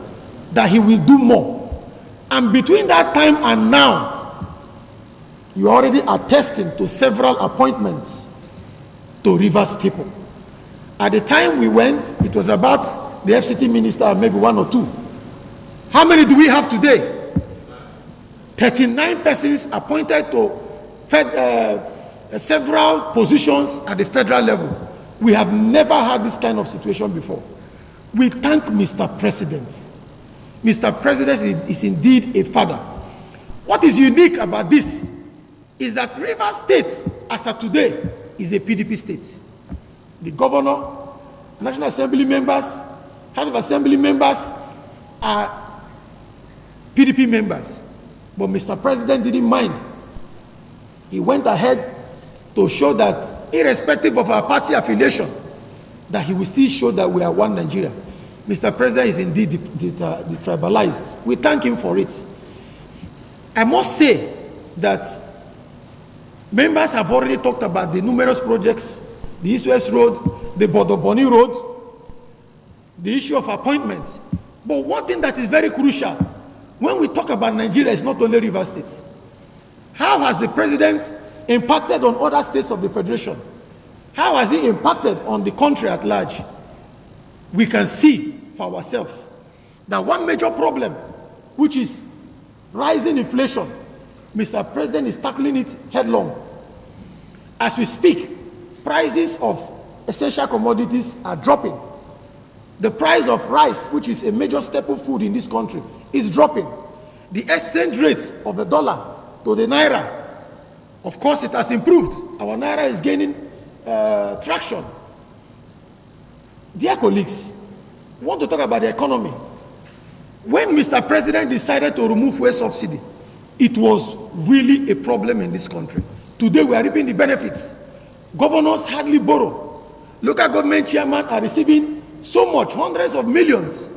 that he will do more. And between that time and now, you are already attesting to several appointments to Rivers people. At the time we went, it was about the FCT minister, maybe 1 or 2. How many do we have today? 39 persons appointed to several positions at the federal level. We have never had this kind of situation before. We thank Mr. President. Mr. President is indeed a father. What is unique about this is that Rivers State, as of today, is a PDP state. The governor, National Assembly members, House of Assembly members are PDP members. But Mr. President didn't mind. He went ahead to show that, irrespective of our party affiliation, that he will still show that we are one Nigeria. Mr. President is indeed detribalized. We thank him for it. I must say that members have already talked about the numerous projects, the East-West Road, the Bodoboni Road, the issue of appointments. But one thing that is very crucial when we talk about Nigeria is not only River State. How has the president impacted on other states of the Federation? How has he impacted on the country at large? We can see for ourselves that one major problem, which is rising inflation, Mr. President is tackling it headlong. As we speak, prices of essential commodities are dropping. The price of rice, which is a major staple food in this country, is dropping. The exchange rate of the dollar to the naira, of course, it has improved. Our naira is gaining traction. Dear colleagues, I want to talk about the economy. When Mr. President decided to remove fuel subsidy, it was really a problem in this country. Today we are reaping the benefits. Governors hardly borrow. Local government chairmen are receiving so much, hundreds of millions.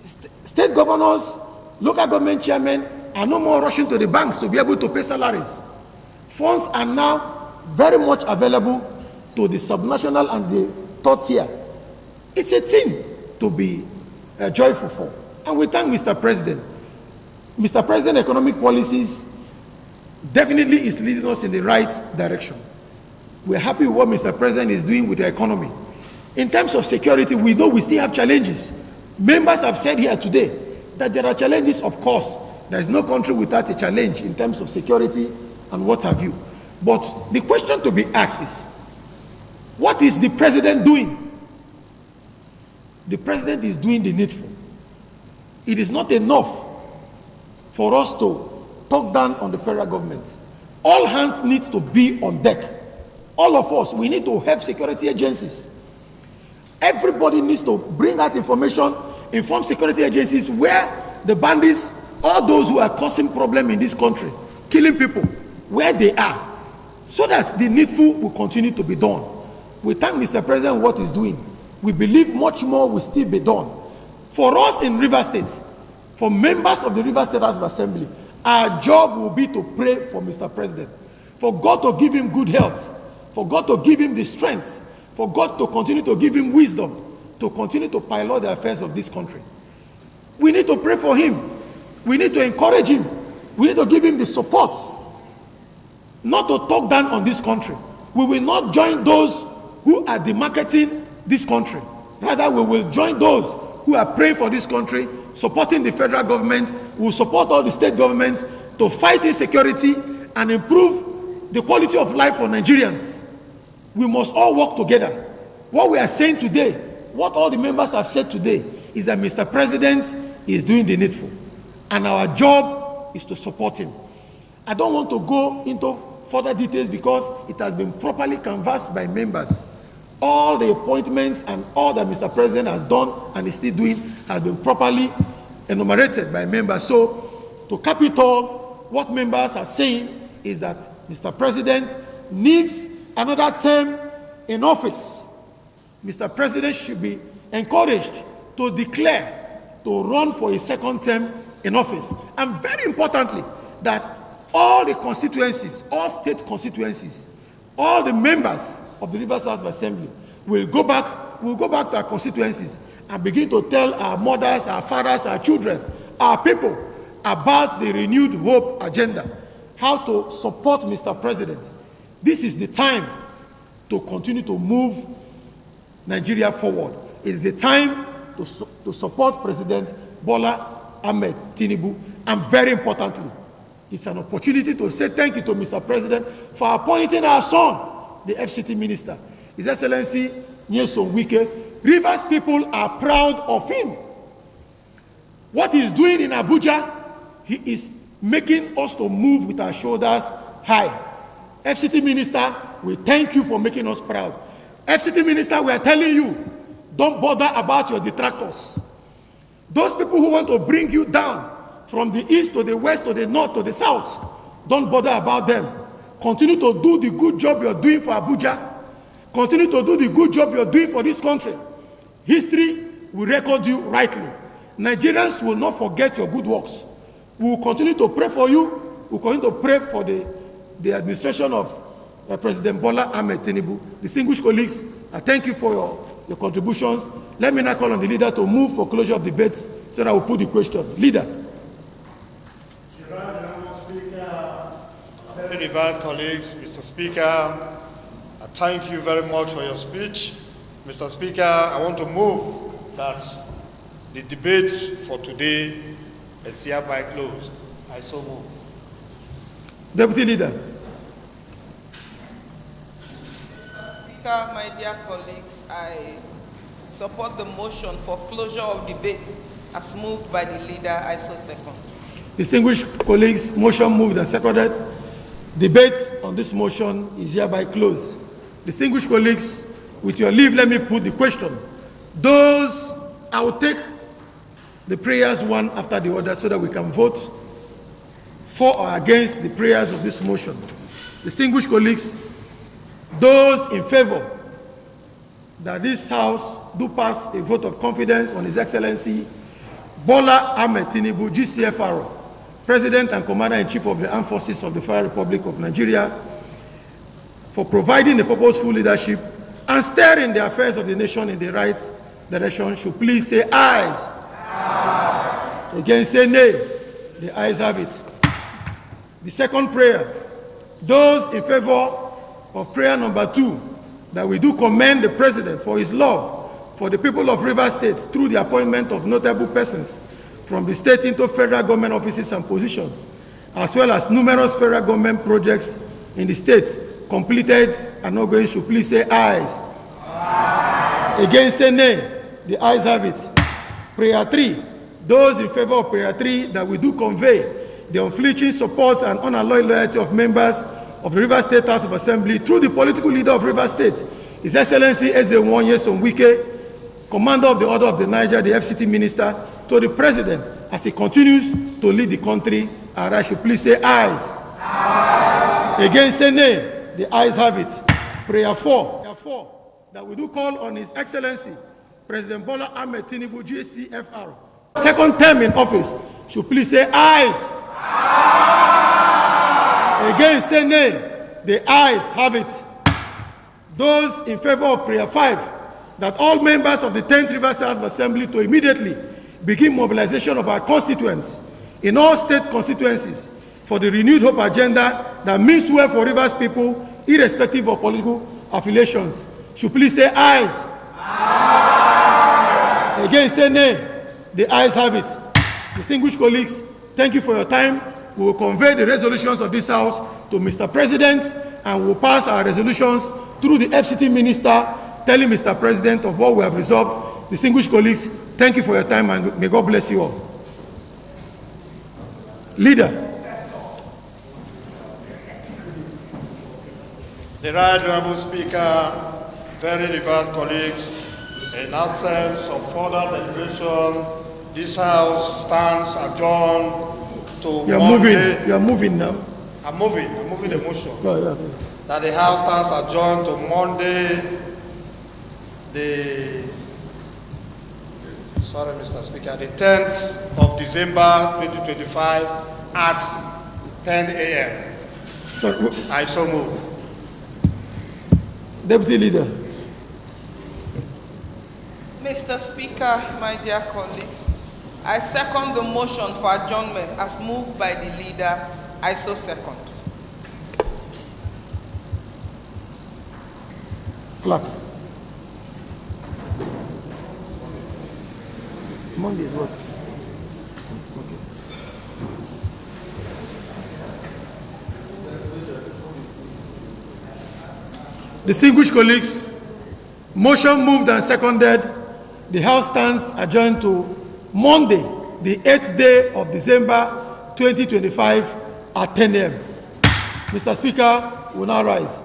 State governors, local government chairmen are no more rushing to the banks to be able to pay salaries. Funds are now very much available to the subnational and the third tier. It's a thing to be joyful for. And we thank Mr. President. Mr. President, economic policies definitely is leading us in the right direction. We're happy with what Mr. President is doing with the economy. In terms of security, we know we still have challenges. Members have said here today that there are challenges, of course. There is no country without a challenge in terms of security and what have you. But the question to be asked is, what is the president doing? The president is doing the needful. It is not enough for us to talk down on the federal government. All hands need to be on deck. All of us, we need to help security agencies. Everybody needs to bring out information, inform security agencies where the bandits, all those who are causing problem in this country, killing people, where they are, so that the needful will continue to be done. We thank Mr. President for what he's doing. We believe much more will still be done. For us in River State, for members of the River State House of Assembly, our job will be to pray for Mr. President, for God to give him good health, for God to give him the strength, for God to continue to give him wisdom, to continue to pilot the affairs of this country. We need to pray for him. We need to encourage him. We need to give him the support, not to talk down on this country. We will not join those who are demarketing this country. Rather, we will join those who are praying for this country, supporting the federal government. We will support all the state governments to fight insecurity and improve the quality of life for Nigerians. We must all work together. What we are saying today, what all the members have said today, is that Mr. President is doing the needful. And our job is to support him. I don't want to go into further details because it has been properly canvassed by members. All the appointments and all that Mr. President has done and is still doing has been properly enumerated by members. So, to cap it all, what members are saying is that Mr. President needs another term in office. Mr. President should be encouraged to declare to run for a second term in office. And very importantly, that all the constituencies, all state constituencies, all the members of the Rivers House of Assembly will go back to our constituencies and begin to tell our mothers, our fathers, our children, our people about the renewed hope agenda, how to support Mr. President. This is the time to continue to move Nigeria forward. It is the time to support President Bola Ahmed Tinubu, and very importantly, it's an opportunity to say thank you to Mr. President for appointing our son, the FCT Minister, His Excellency Nyesom Wike. Rivers people are proud of him. What he's doing in Abuja, he is making us to move with our shoulders high. FCT Minister, we thank you for making us proud. FCT Minister, we are telling you, don't bother about your detractors. Those people who want to bring you down from the east to the west to the north to the south, don't bother about them. Continue to do the good job you're doing for Abuja. Continue to do the good job you're doing for this country. History will record you rightly. Nigerians will not forget your good works. We will continue to pray for you. We will continue to pray for the administration of President Bola Ahmed Tinubu. Distinguished colleagues, I thank you for your contributions. Let me now call on the leader to move for closure of debates so that we'll put the question. Leader. Very revered colleagues, Mr. Speaker, I thank you very much for your speech. Mr. Speaker, I want to move that the debate for today is hereby closed. I so move. Deputy Leader. Speaker, my dear colleagues, I support the motion for closure of debate as moved by the leader. I so second. Distinguished colleagues, motion moved and seconded. Debate on this motion is hereby closed. Distinguished colleagues, with your leave, let me put the question. I will take the prayers one after the other so that we can vote for or against the prayers of this motion. Distinguished colleagues, those in favor that this House do pass a vote of confidence on His Excellency Bola Ahmed Tinubu, GCFR, President and Commander-in-Chief of the Armed Forces of the Federal Republic of Nigeria, for providing a purposeful leadership and steering the affairs of the nation in the right direction, should please say ayes. Aye. Again, say nay. The ayes have it. The second prayer, those in favor of prayer number 2, that we do commend the President for his love for the people of Rivers State through the appointment of notable persons from the state into federal government offices and positions, as well as numerous federal government projects in the state completed and ongoing, should please say ayes. Aye. Again, say nay. The ayes have it. Prayer 3. Those in favor of prayer 3, that we do convey the unflinching support and unalloyed loyalty of members of the Rivers State House of Assembly through the political leader of Rivers State, His Excellency Eze-Nwa Nyesom Wike, Commander of the Order of the Niger, the FCT Minister, to the President as he continues to lead the country. And I should please say ayes. Aye. Again, say nay. The ayes have it. Prayer 4. That we do call on His Excellency President Bola Ahmed Tinubu, GCFR, second term in office, should please say ayes. Aye. Again, say nay. The ayes have it. Those in favor of prayer 5, that all members of the 10th Rivers House of Assembly to immediately begin mobilization of our constituents in all state constituencies for the renewed hope agenda that means well for Rivers people, irrespective of political affiliations, should please say ayes. Aye. Again, say nay. The ayes have it. Distinguished colleagues, thank you for your time. We will convey the resolutions of this House to Mr. President, and we will pass our resolutions through the FCT Minister, telling Mr. President of what we have resolved. Distinguished colleagues, thank you for your time, and may God bless you all. Leader. The Right Honourable Speaker, very revered colleagues, in absence of further deliberation, this House stands adjourned to Monday. You are moving now. I'm moving the motion. Yeah. That the House stands adjourned to Monday, Mr. Speaker, the 10th of December 2025 at 10 a.m. I so move. Deputy Leader. Mr. Speaker, my dear colleagues, I second the motion for adjournment as moved by the leader. I so second. Clock. Monday is what? Okay. Distinguished colleagues, motion moved and seconded. The House stands adjourned to Monday, the 8th day of December 2025 at 10 a.m. Mr. Speaker, will now rise.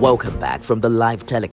Welcome back from the live telecast.